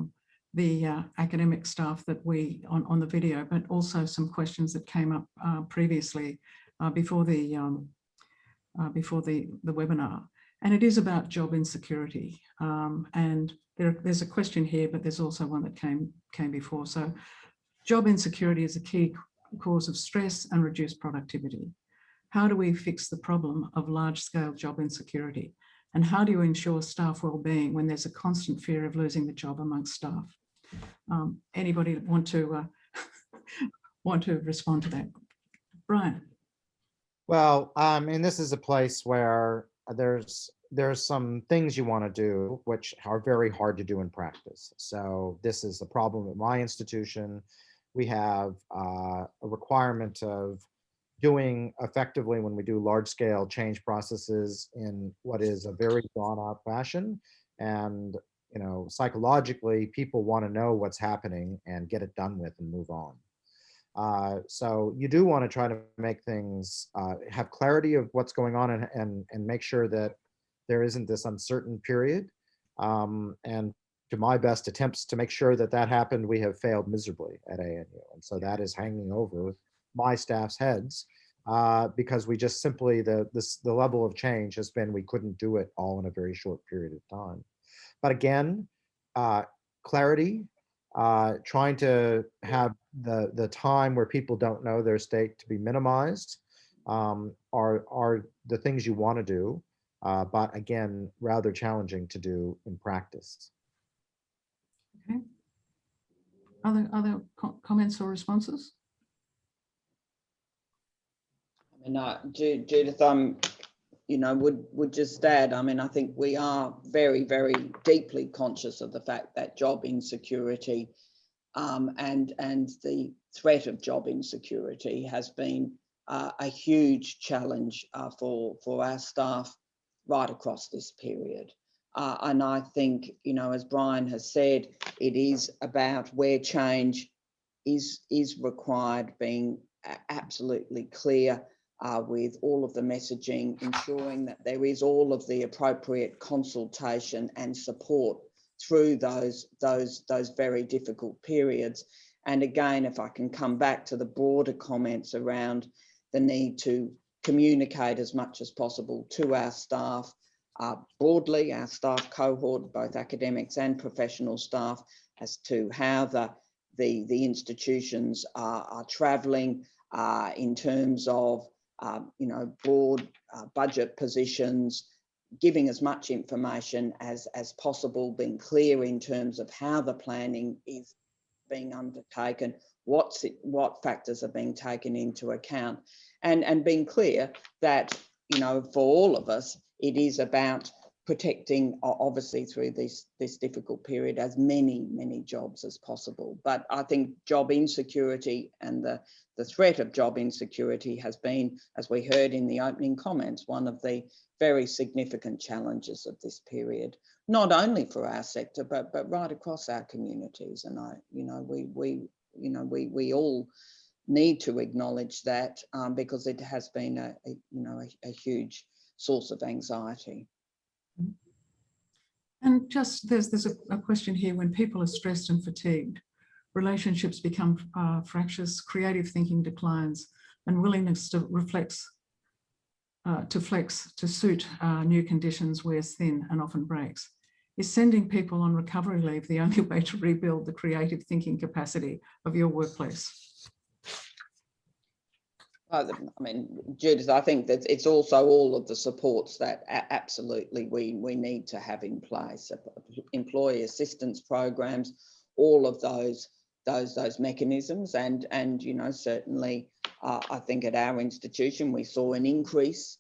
the academic staff that we on the video, but also some questions that came up previously before the webinar. And it is about job insecurity. And there's a question here, but there's also one that came before. So job insecurity is a key cause of stress and reduced productivity. How do we fix the problem of large-scale job insecurity? And how do you ensure staff well-being when there's a constant fear of losing the job amongst staff? Anybody want to respond to that? Brian. Well, and this is a place where there's some things you want to do which are very hard to do in practice. So this is a problem at my institution. We have a requirement of doing effectively when we do large scale change processes in what is a very drawn out fashion. And, you know, psychologically, people want to know what's happening and get it done with and move on. So you do want to try to make things, have clarity of what's going on and make sure that there isn't this uncertain period. And to my best attempts to make sure that that happened, we have failed miserably at ANU. And so that is hanging over my staff's heads because we just simply, the level of change has been, we couldn't do it all in a very short period of time. But again, clarity, trying to have the time where people don't know their state to be minimized are the things you want to do, but again, rather challenging to do in practice. Okay. Other comments or responses? I mean, Judith, you know, would just add, I mean, I think we are very, very deeply conscious of the fact that job insecurity and the threat of job insecurity has been a huge challenge for our staff right across this period. And I think, you know, as Brian has said, it is about where change is required, being absolutely clear with all of the messaging, ensuring that there is all of the appropriate consultation and support through those very difficult periods. And again, if I can come back to the broader comments around the need to communicate as much as possible to our staff, broadly, our staff cohort, both academics and professional staff, as to how the institutions are travelling in terms of you know, broad budget positions, giving as much information as possible, being clear in terms of how the planning is being undertaken, what factors are being taken into account, and being clear that, you know, for all of us, it is about protecting, obviously, through this difficult period, as many jobs as possible. But I think job insecurity and the threat of job insecurity has been, as we heard in the opening comments, one of the very significant challenges of this period, not only for our sector, but right across our communities. And we all need to acknowledge that because it has been a huge source of anxiety. And just there's a question here: when people are stressed and fatigued, relationships become fractious, creative thinking declines, and willingness to flex to suit new conditions wears thin and often breaks. Is sending people on recovery leave the only way to rebuild the creative thinking capacity of your workplace? I mean, Judith, I think that it's also all of the supports that absolutely we need to have in place. Employee assistance programs, all of those mechanisms, and you know, certainly I think at our institution we saw an increase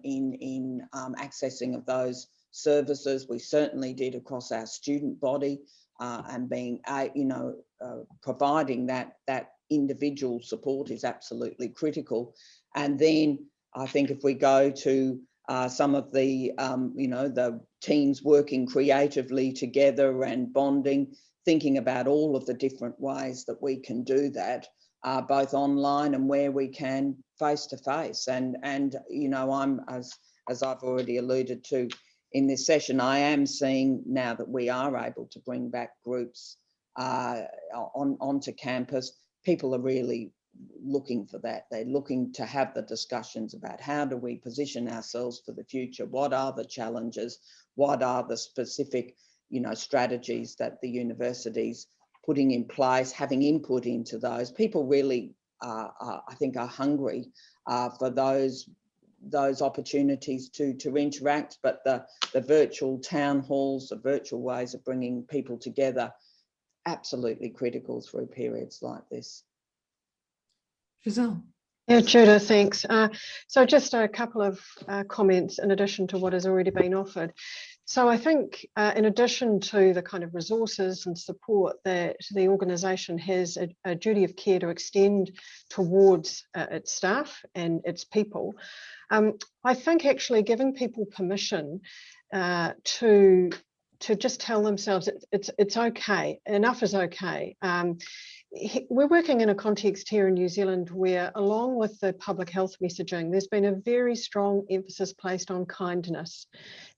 in accessing of those services. We certainly did across our student body and being, providing that individual support is absolutely critical. And then I think if we go to some of the, the teams working creatively together and bonding, thinking about all of the different ways that we can do that, both online and where we can face to face. And I'm, as I've already alluded to in this session, I am seeing now that we are able to bring back groups onto campus. People are really looking for that. They're looking to have the discussions about how do we position ourselves for the future? What are the challenges? What are the specific, strategies that the university's putting in place, having input into those? People really, I think, are hungry for those opportunities to interact, but the virtual town halls, the virtual ways of bringing people together, absolutely critical through periods like this. Giselle. Yeah, Judith, thanks. So just a couple of comments in addition to what has already been offered. So I think in addition to the kind of resources and support that the organisation has a duty of care to extend towards its staff and its people, I think actually giving people permission to just tell themselves it's okay, enough is okay. We're working in a context here in New Zealand where, along with the public health messaging, there's been a very strong emphasis placed on kindness,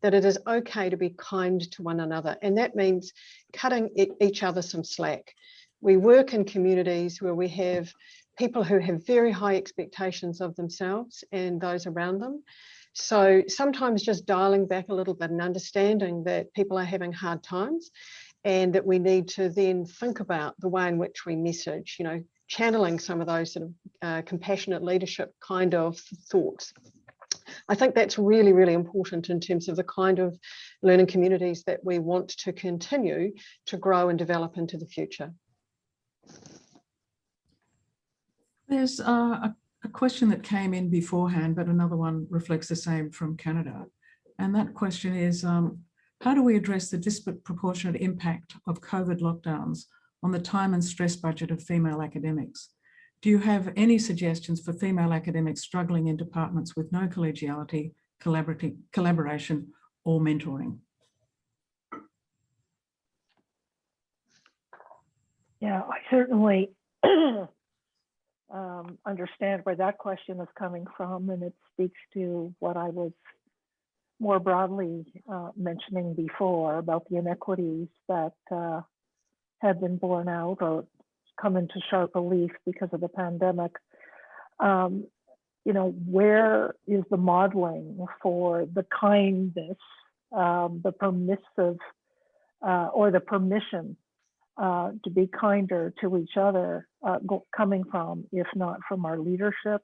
that it is okay to be kind to one another. And that means cutting each other some slack. We work in communities where we have people who have very high expectations of themselves and those around them. So sometimes just dialing back a little bit and understanding that people are having hard times, and that we need to then think about the way in which we message, channeling some of those sort of compassionate leadership kind of thoughts. I think that's really, really important in terms of the kind of learning communities that we want to continue to grow and develop into the future. There's a question that came in beforehand, but another one reflects the same from Canada. And that question is, how do we address the disproportionate impact of COVID lockdowns on the time and stress budget of female academics? Do you have any suggestions for female academics struggling in departments with no collegiality, collaboration, or mentoring? Yeah, I certainly understand where that question is coming from, and it speaks to what I was more broadly mentioning before about the inequities that have been borne out or come into sharp relief because of the pandemic. Where is the modeling for the kindness, the permissive, or the permission to be kinder to each other coming from, if not from our leadership,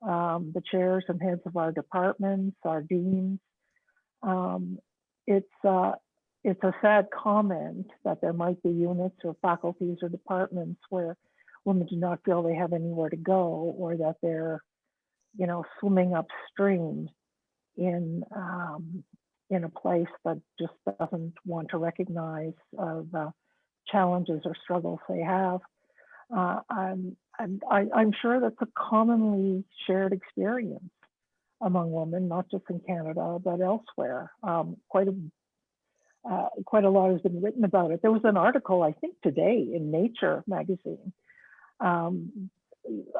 the chairs and heads of our departments, our deans? It's a sad comment that there might be units or faculties or departments where women do not feel they have anywhere to go, or that they're, swimming upstream in a place that just doesn't want to recognize the challenges or struggles they have. I'm sure that's a commonly shared experience among women, not just in Canada, but elsewhere. Quite a lot has been written about it. There was an article, I think today, in Nature magazine,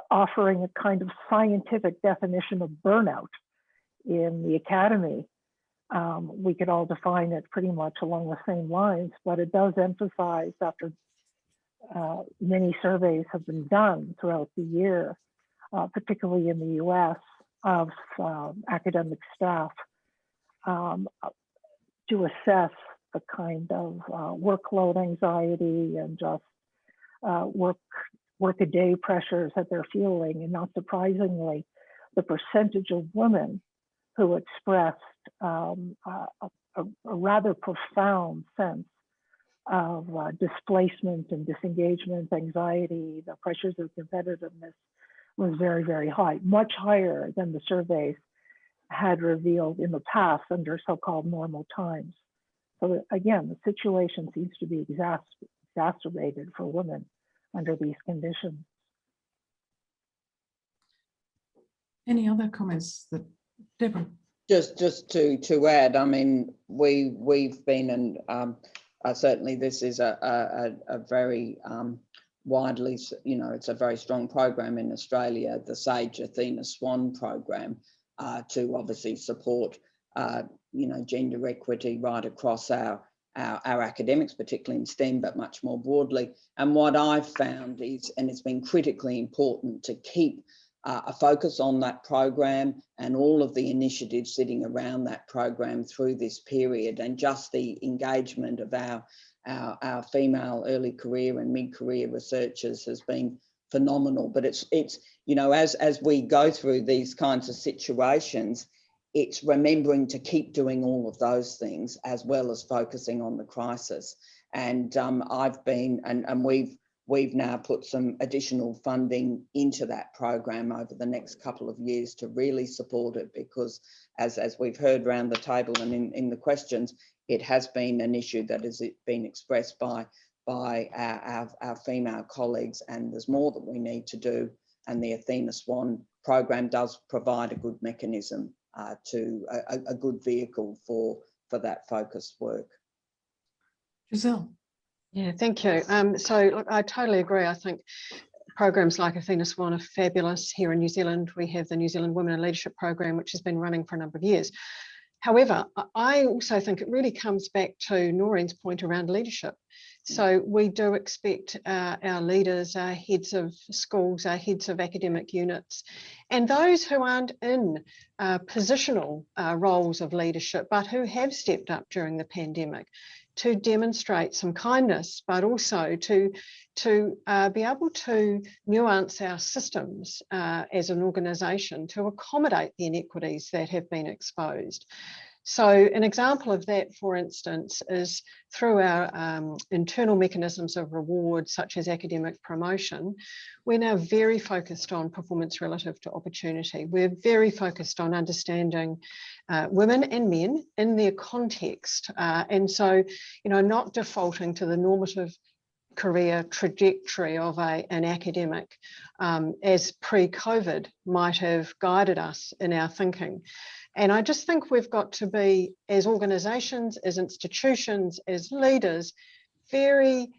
offering a kind of scientific definition of burnout in the academy. We could all define it pretty much along the same lines, but it does emphasize, after many surveys have been done throughout the year, particularly in the US, of academic staff, to assess the kind of workload anxiety and just work-a-day pressures that they're feeling. And not surprisingly, the percentage of women who expressed a rather profound sense of displacement and disengagement, anxiety, the pressures of competitiveness was very, very high, much higher than the surveys had revealed in the past under so-called normal times. So again, the situation seems to be exacerbated for women under these conditions. Any other comments that Deborah? Just to add, I mean, we've been, and certainly this is a very widely, you know, it's a very strong program in Australia, the Sage Athena Swan program, to obviously support, you know, gender equity right across our academics, particularly in STEM, but much more broadly. And what I've found is, and it's been critically important to keep a focus on that program and all of the initiatives sitting around that program through this period, and just the engagement of our female early career and mid-career researchers has been phenomenal. But it's you know, as we go through these kinds of situations, it's remembering to keep doing all of those things as well as focusing on the crisis. And I've been, and we've now put some additional funding into that program over the next couple of years to really support it, because as we've heard around the table and in the questions, it has been an issue that has been expressed by our female colleagues, and there's more that we need to do. And the Athena Swan program does provide a good mechanism to a good vehicle for that focused work. Giselle? Yeah, thank you. So look, I totally agree. I think programs like Athena Swan are fabulous. Here in New Zealand, we have the New Zealand Women in Leadership program, which has been running for a number of years. However, I also think it really comes back to Noreen's point around leadership. So we do expect our leaders, our heads of schools, our heads of academic units, and those who aren't in positional roles of leadership, but who have stepped up during the pandemic, to demonstrate some kindness, but also to be able to nuance our systems as an organisation to accommodate the inequities that have been exposed. So an example of that, for instance, is through our internal mechanisms of reward, such as academic promotion. We're now very focused on performance relative to opportunity. We're very focused on understanding women and men in their context. And so, you know, not defaulting to the normative career trajectory of an academic as pre-COVID might have guided us in our thinking. And I just think we've got to be, as organisations, as institutions, as leaders, very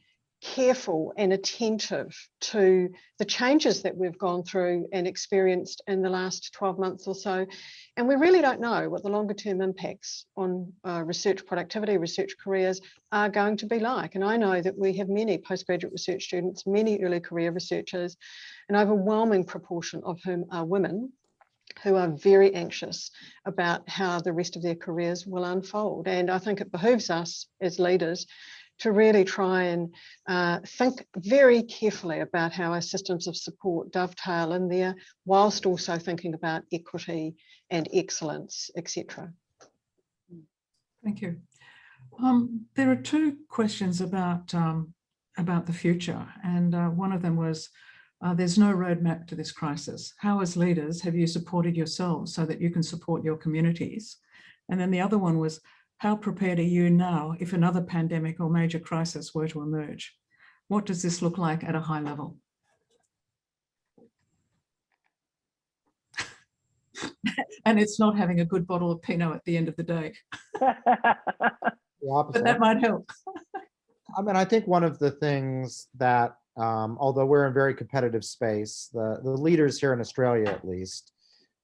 careful and attentive to the changes that we've gone through and experienced in the last 12 months or so. And we really don't know what the longer term impacts on research productivity, research careers are going to be like. And I know that we have many postgraduate research students, many early career researchers, an overwhelming proportion of whom are women, who are very anxious about how the rest of their careers will unfold. And I think it behooves us as leaders to really try and think very carefully about how our systems of support dovetail in there, whilst also thinking about equity and excellence, etc. Thank you. There are two questions about the future, and one of them was, there's no roadmap to this crisis. How, as leaders, have you supported yourselves so that you can support your communities? And then the other one was, how prepared are you now if another pandemic or major crisis were to emerge? What does this look like at a high level? And it's not having a good bottle of Pinot at the end of the day. But that might help. I mean, I think one of the things that, although we're in a very competitive space, the leaders here in Australia, at least,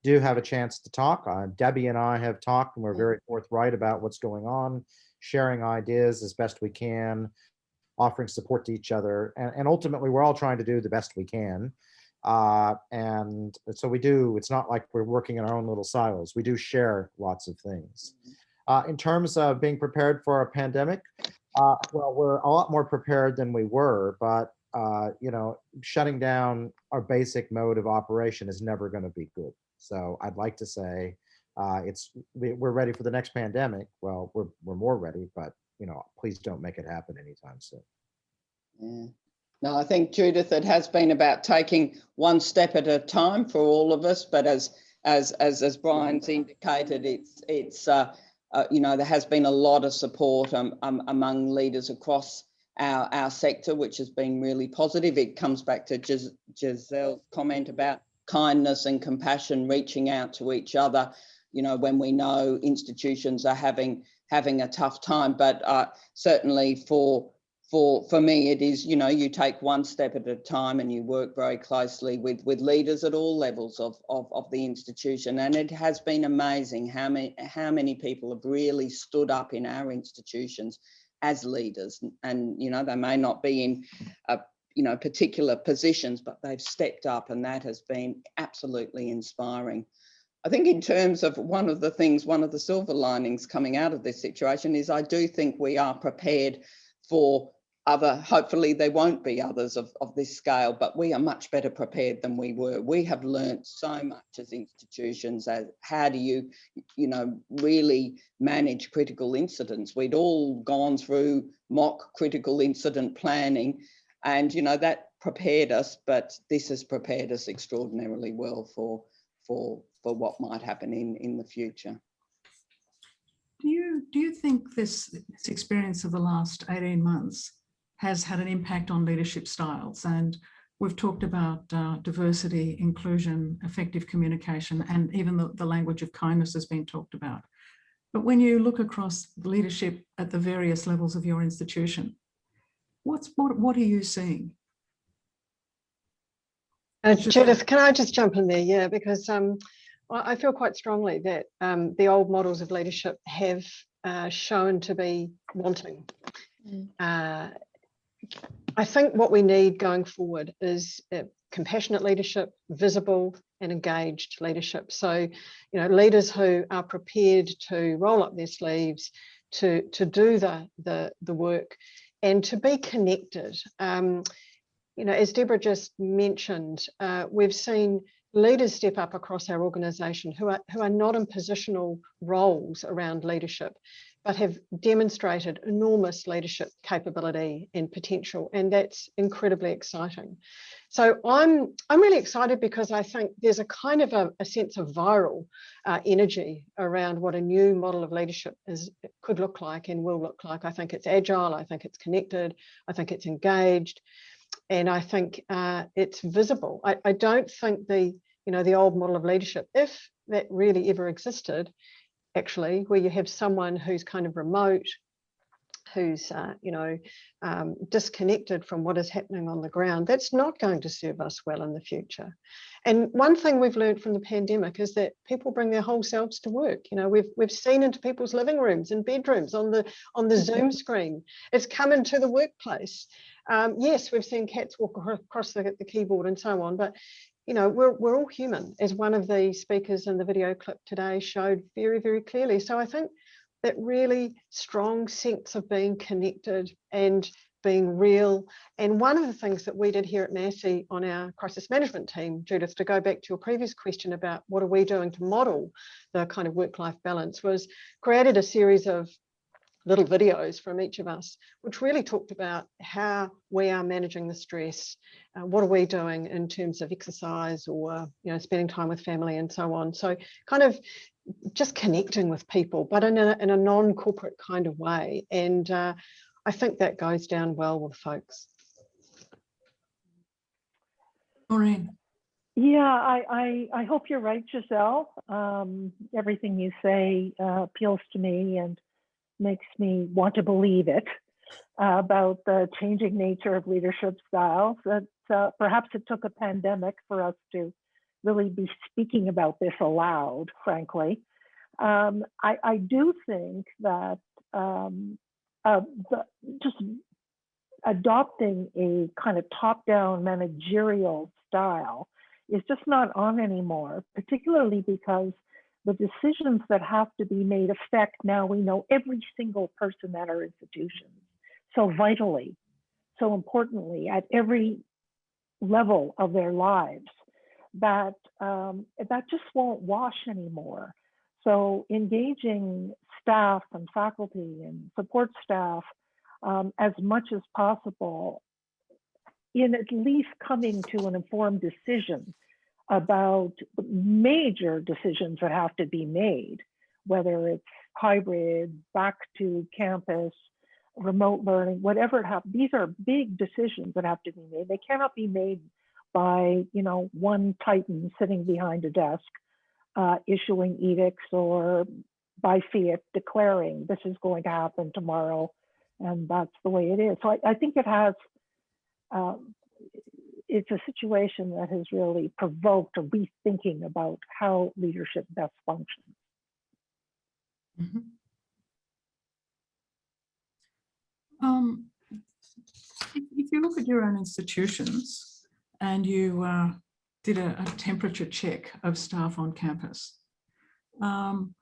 do have a chance to talk. Debbie and I have talked, and we're very forthright about what's going on, sharing ideas as best we can, offering support to each other. And ultimately, we're all trying to do the best we can. And so we do, it's not like we're working in our own little silos. We do share lots of things. In terms of being prepared for a pandemic, well, we're a lot more prepared than we were, but you know, shutting down our basic mode of operation is never going to be good. So I'd like to say we're ready for the next pandemic. Well, we're more ready, but you know, please don't make it happen anytime soon. Yeah. No, I think, Judyth, it has been about taking one step at a time for all of us. But as Brian's indicated, it's there has been a lot of support among leaders across our sector, which has been really positive. It comes back to Giselle's comment about kindness and compassion, reaching out to each other, when we know institutions are having a tough time. But certainly for me, it is, you take one step at a time and you work very closely with leaders at all levels of the institution. And it has been amazing how many people have really stood up in our institutions as leaders. And, they may not be in particular positions, but they've stepped up, and that has been absolutely inspiring. I think in terms of one of the silver linings coming out of this situation is I do think we are prepared for hopefully there won't be others of this scale, but we are much better prepared than we were. We have learnt so much as institutions as how do you, really manage critical incidents. We'd all gone through mock critical incident planning, and, that prepared us, but this has prepared us extraordinarily well for what might happen in the future. Do you think this experience of the last 18 months has had an impact on leadership styles? And we've talked about diversity, inclusion, effective communication, and even the language of kindness has been talked about. But when you look across leadership at the various levels of your institution, what are you seeing? Judith, can I just jump in there? Yeah, because I feel quite strongly that the old models of leadership have shown to be wanting. I think what we need going forward is compassionate leadership, visible and engaged leadership. So, leaders who are prepared to roll up their sleeves, to do the work, and to be connected. As Deborah just mentioned, we've seen leaders step up across our organisation who are not in positional roles around leadership, but have demonstrated enormous leadership capability and potential, and that's incredibly exciting. So I'm really excited because I think there's a kind of a sense of viral energy around what a new model of leadership could look like and will look like. I think it's agile, I think it's connected, I think it's engaged, and I think it's visible. I don't think the old model of leadership, if that really ever existed, actually, where you have someone who's kind of remote, who's disconnected from what is happening on the ground, that's not going to serve us well in the future. And one thing we've learned from the pandemic is that people bring their whole selves to work. We've seen into people's living rooms and bedrooms on the Zoom screen. It's come into the workplace. Yes, we've seen cats walk across the keyboard and so on, but we're all human, as one of the speakers in the video clip today showed very, very clearly. So I think that really strong sense of being connected and being real. And one of the things that we did here at Massey on our crisis management team, Judith, to go back to your previous question about what are we doing to model the kind of work-life balance, was created a series of little videos from each of us, which really talked about how we are managing the stress, what are we doing in terms of exercise or spending time with family and so on. So kind of just connecting with people, but in a non-corporate kind of way. And I think that goes down well with folks. Noreen. Yeah, I hope you're right, Giselle. Everything you say appeals to me and makes me want to believe it about the changing nature of leadership styles. That perhaps it took a pandemic for us to really be speaking about this aloud, frankly. I do think that just adopting a kind of top-down managerial style is just not on anymore, particularly because the decisions that have to be made affect, now we know, every single person at our institutions so vitally, so importantly, at every level of their lives, that that just won't wash anymore. So engaging staff and faculty and support staff as much as possible in at least coming to an informed decision about major decisions that have to be made, whether it's hybrid, back to campus, remote learning, whatever it happens. These are big decisions that have to be made. They cannot be made by, one titan sitting behind a desk, issuing edicts, or by fiat declaring this is going to happen tomorrow, and that's the way it is. So I think it has, it's a situation that has really provoked a rethinking about how leadership best functions. Mm-hmm. If you look at your own institutions and you did a temperature check of staff on campus, on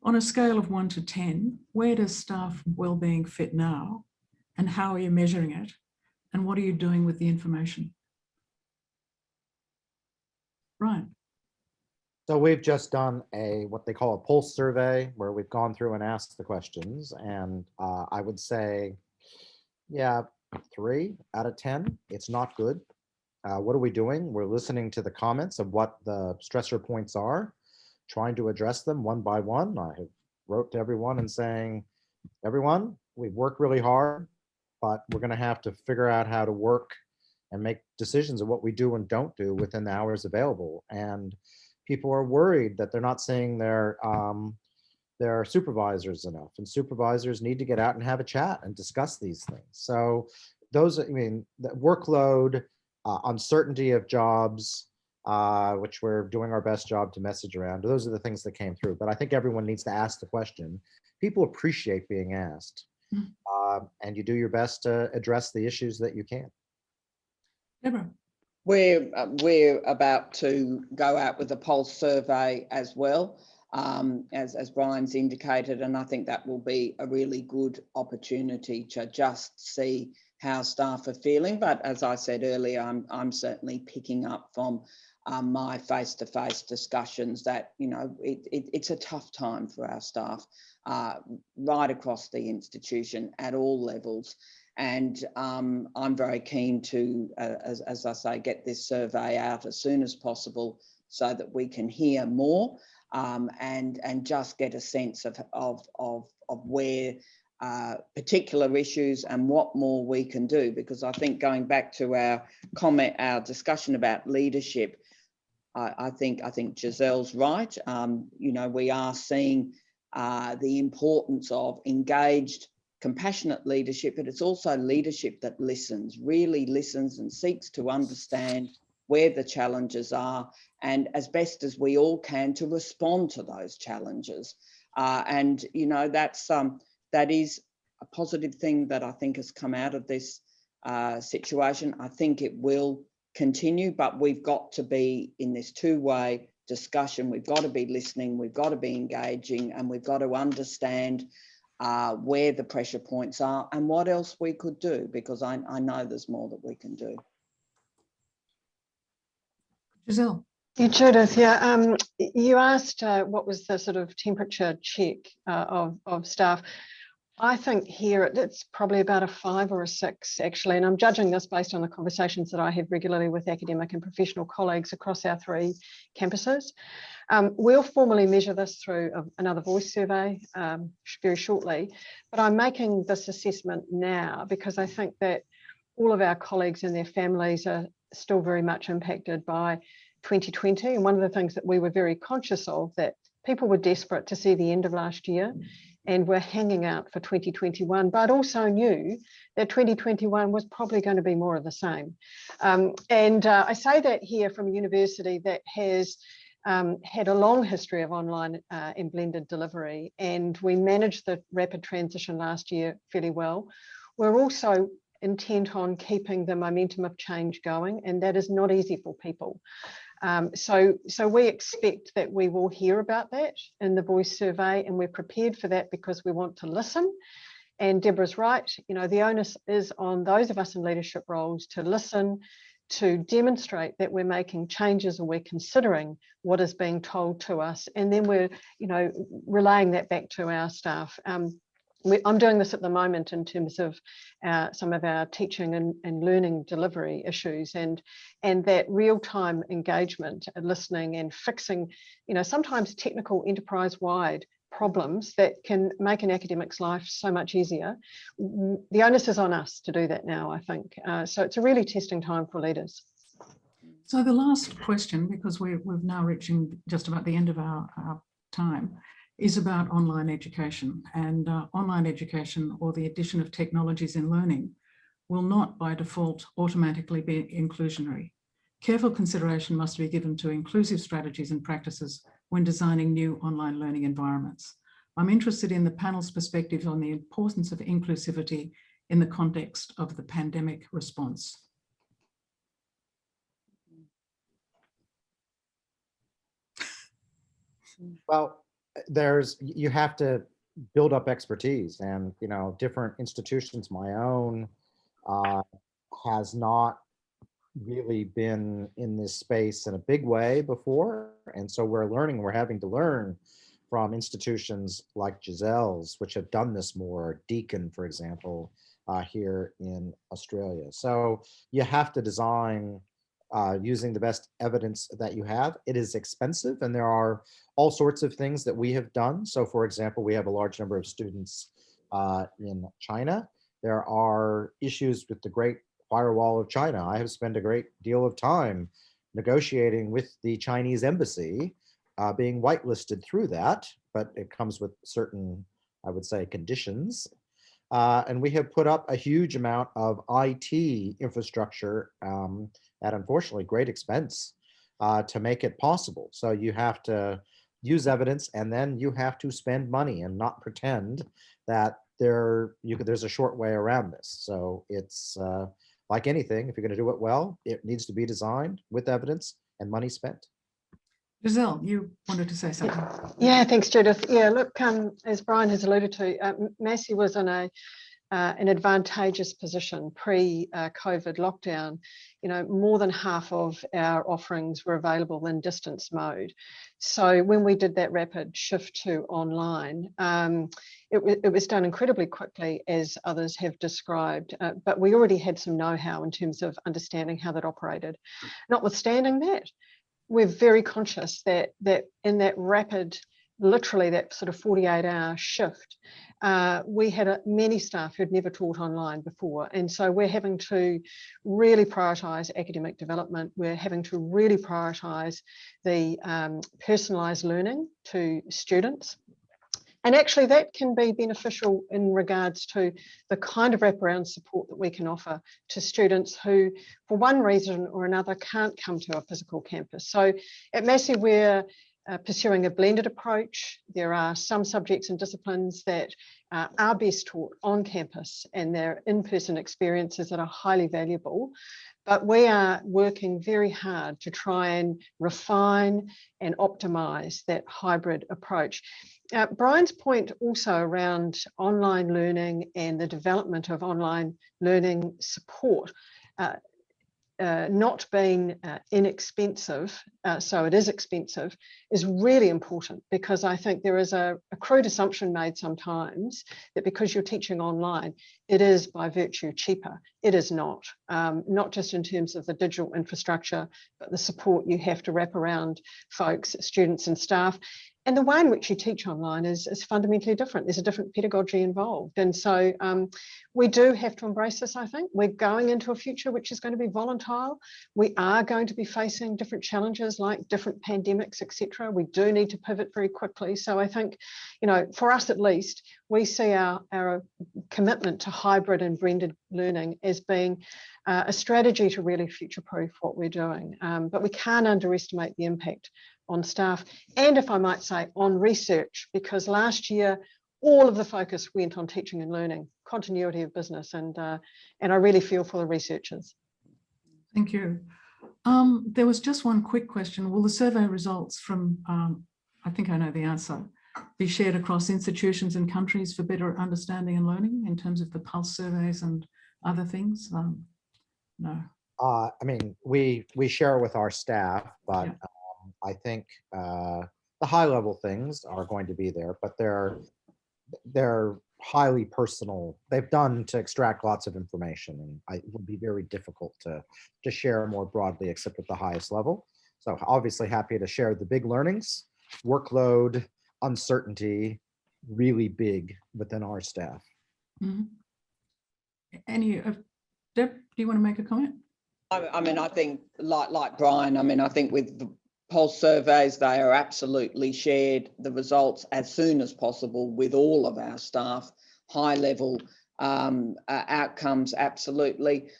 a scale of 1 to 10, where does staff wellbeing fit now, and how are you measuring it, and what are you doing with the information? Right. So we've just done what they call a pulse survey, where we've gone through and asked the questions, and I would say, yeah, 3 out of 10. It's not good. What are we doing? We're listening to the comments of what the stressor points are, trying to address them one by one. I have wrote to everyone and saying, everyone, we've worked really hard, but we're going to have to figure out how to work and make decisions of what we do and don't do within the hours available. And people are worried that they're not seeing their supervisors enough, and supervisors need to get out and have a chat and discuss these things. So those, the workload, uncertainty of jobs, which we're doing our best job to message around. Those are the things that came through. But I think everyone needs to ask the question. People appreciate being asked, and you do your best to address the issues that you can. Deborah. We're about to go out with a pulse survey as well, as Brian's indicated, and I think that will be a really good opportunity to just see how staff are feeling. But as I said earlier, I'm certainly picking up from my face-to-face discussions that it's a tough time for our staff right across the institution at all levels. And I'm very keen to, as I say, get this survey out as soon as possible so that we can hear more and just get a sense of where particular issues and what more we can do. Because I think, going back to our discussion about leadership, I think Giselle's right. We are seeing the importance of engaged, compassionate leadership, but it's also leadership that really listens and seeks to understand where the challenges are, and as best as we all can to respond to those challenges. That is a positive thing that I think has come out of this situation. I think it will continue, but we've got to be in this two-way discussion. We've got to be listening, we've got to be engaging, and we've got to understand where the pressure points are and what else we could do, because I know there's more that we can do. Giselle. Judith, yeah, you asked what was the sort of temperature check of staff. I think here it's probably about a 5 or a 6, actually, and I'm judging this based on the conversations that I have regularly with academic and professional colleagues across our 3 campuses. We'll formally measure this through another voice survey very shortly, but I'm making this assessment now because I think that all of our colleagues and their families are still very much impacted by 2020, and one of the things that we were very conscious of, that people were desperate to see the end of last year and were hanging out for 2021, but also knew that 2021 was probably going to be more of the same. I say that here from a university that has had a long history of online and blended delivery, and we managed the rapid transition last year fairly well. We're also intent on keeping the momentum of change going, and that is not easy for people. So we expect that we will hear about that in the voice survey, and we're prepared for that because we want to listen. And Deborah's right, the onus is on those of us in leadership roles to listen, to demonstrate that we're making changes or we're considering what is being told to us, and then we're relaying that back to our staff. I'm doing this at the moment in terms of some of our teaching and learning delivery issues, and that real-time engagement and listening and fixing, sometimes technical enterprise-wide problems that can make an academic's life so much easier. The onus is on us to do that now, I think. So it's a really testing time for leaders. So the last question, because we're now reaching just about the end of our time, is about online education. And online education, or the addition of technologies in learning, will not by default automatically be inclusionary. Careful consideration must be given to inclusive strategies and practices when designing new online learning environments. I'm interested in the panel's perspective on the importance of inclusivity in the context of the pandemic response. Well, you have to build up expertise, and different institutions. My own has not really been in this space in a big way before, and so we're having to learn from institutions like Giselle's, which have done this more. Deakin, for example, here in Australia. So you have to design using the best evidence that you have. It is expensive, and there are all sorts of things that we have done. So for example, we have a large number of students in China. There are issues with the Great Firewall of China. I have spent a great deal of time negotiating with the Chinese embassy, being whitelisted through that, but it comes with certain, I would say, conditions. And we have put up a huge amount of IT infrastructure at unfortunately great expense to make it possible. So you have to use evidence, and then you have to spend money and not pretend that there's a short way around this. So it's like anything, if you're going to do it well, it needs to be designed with evidence and money spent. Giselle, you wanted to say something. Yeah, thanks, Judith. Yeah, look, as Brian has alluded to, Massey was in an advantageous position pre-COVID lockdown. More than half of our offerings were available in distance mode. So when we did that rapid shift to online, it was done incredibly quickly, as others have described, but we already had some know-how in terms of understanding how that operated. Notwithstanding that, we're very conscious that in that rapid, literally that sort of 48-hour shift, we had many staff who'd never taught online before. And so we're having to really prioritise academic development. We're having to really prioritise the personalised learning to students. And actually that can be beneficial in regards to the kind of wraparound support that we can offer to students who, for one reason or another, can't come to a physical campus. So at Massey, we're pursuing a blended approach. There are some subjects and disciplines that are best taught on campus, and they're in-person experiences that are highly valuable. But we are working very hard to try and refine and optimise that hybrid approach. Brian's point also around online learning and the development of online learning support not being inexpensive, so it is expensive, is really important, because I think there is a crude assumption made sometimes that because you're teaching online, it is by virtue cheaper. It is not, not just in terms of the digital infrastructure, but the support you have to wrap around folks, students and staff. And the way in which you teach online is fundamentally different. There's a different pedagogy involved. And so we do have to embrace this, I think. We're going into a future which is going to be volatile. We are going to be facing different challenges like different pandemics, etc. We do need to pivot very quickly. So I think, for us at least, we see our commitment to hybrid and blended learning as being a strategy to really future-proof what we're doing. But we can't underestimate the impact on staff, and if I might say, on research, because last year all of the focus went on teaching and learning, continuity of business, and I really feel for the researchers. Thank you. There was just one quick question. Will the survey results from, I think I know the answer, be shared across institutions and countries for better understanding and learning in terms of the pulse surveys and other things? No. I mean, we share with our staff, but Yeah. I think the high level things are going to be there, but they're highly personal. They've done to extract lots of information, and it would be very difficult to share more broadly except at the highest level. So obviously happy to share the big learnings, workload, uncertainty, really big within our staff. Mhm. Any of Deb, do you want to make a comment? I mean, I think like Brian, I mean, I think with the pulse surveys, they are absolutely shared the results as soon as possible with all of our staff, high level outcomes, absolutely.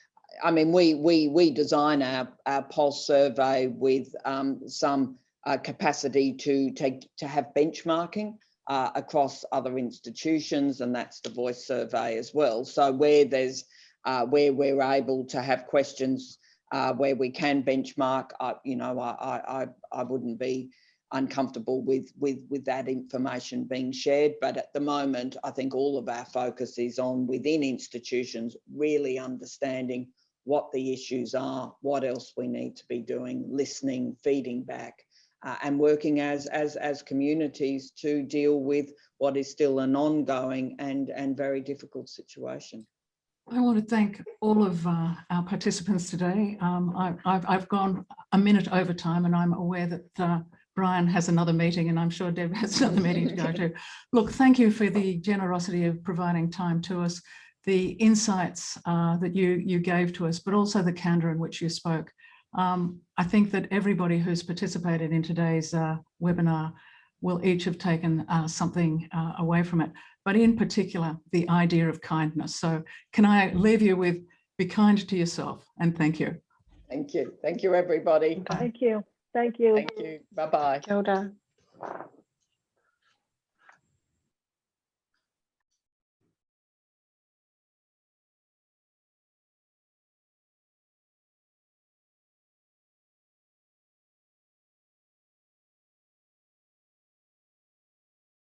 I mean, we design our pulse survey with some capacity to have benchmarking across other institutions, and that's the voice survey as well. So where there's where we're able to have questions where we can benchmark, you know, I wouldn't be uncomfortable with that information being shared. But at the moment, I think all of our focus is on within institutions really understanding what the issues are, what else we need to be doing, listening, feeding back, and working as communities to deal with what is still an ongoing and very difficult situation. I want to thank all of our participants today. I've gone a minute over time, and I'm aware that Brian has another meeting, and I'm sure Deb has another meeting to go to. Look, thank you for the generosity of providing time to us, the insights that you gave to us, but also the candor in which you spoke. I think that everybody who's participated in today's webinar will each have taken something away from it, but in particular, the idea of kindness. So can I leave you with, be kind to yourself, and thank you. Thank you. Thank you, everybody. Thank you. Thank you. Thank you. Bye-bye. Kia ora.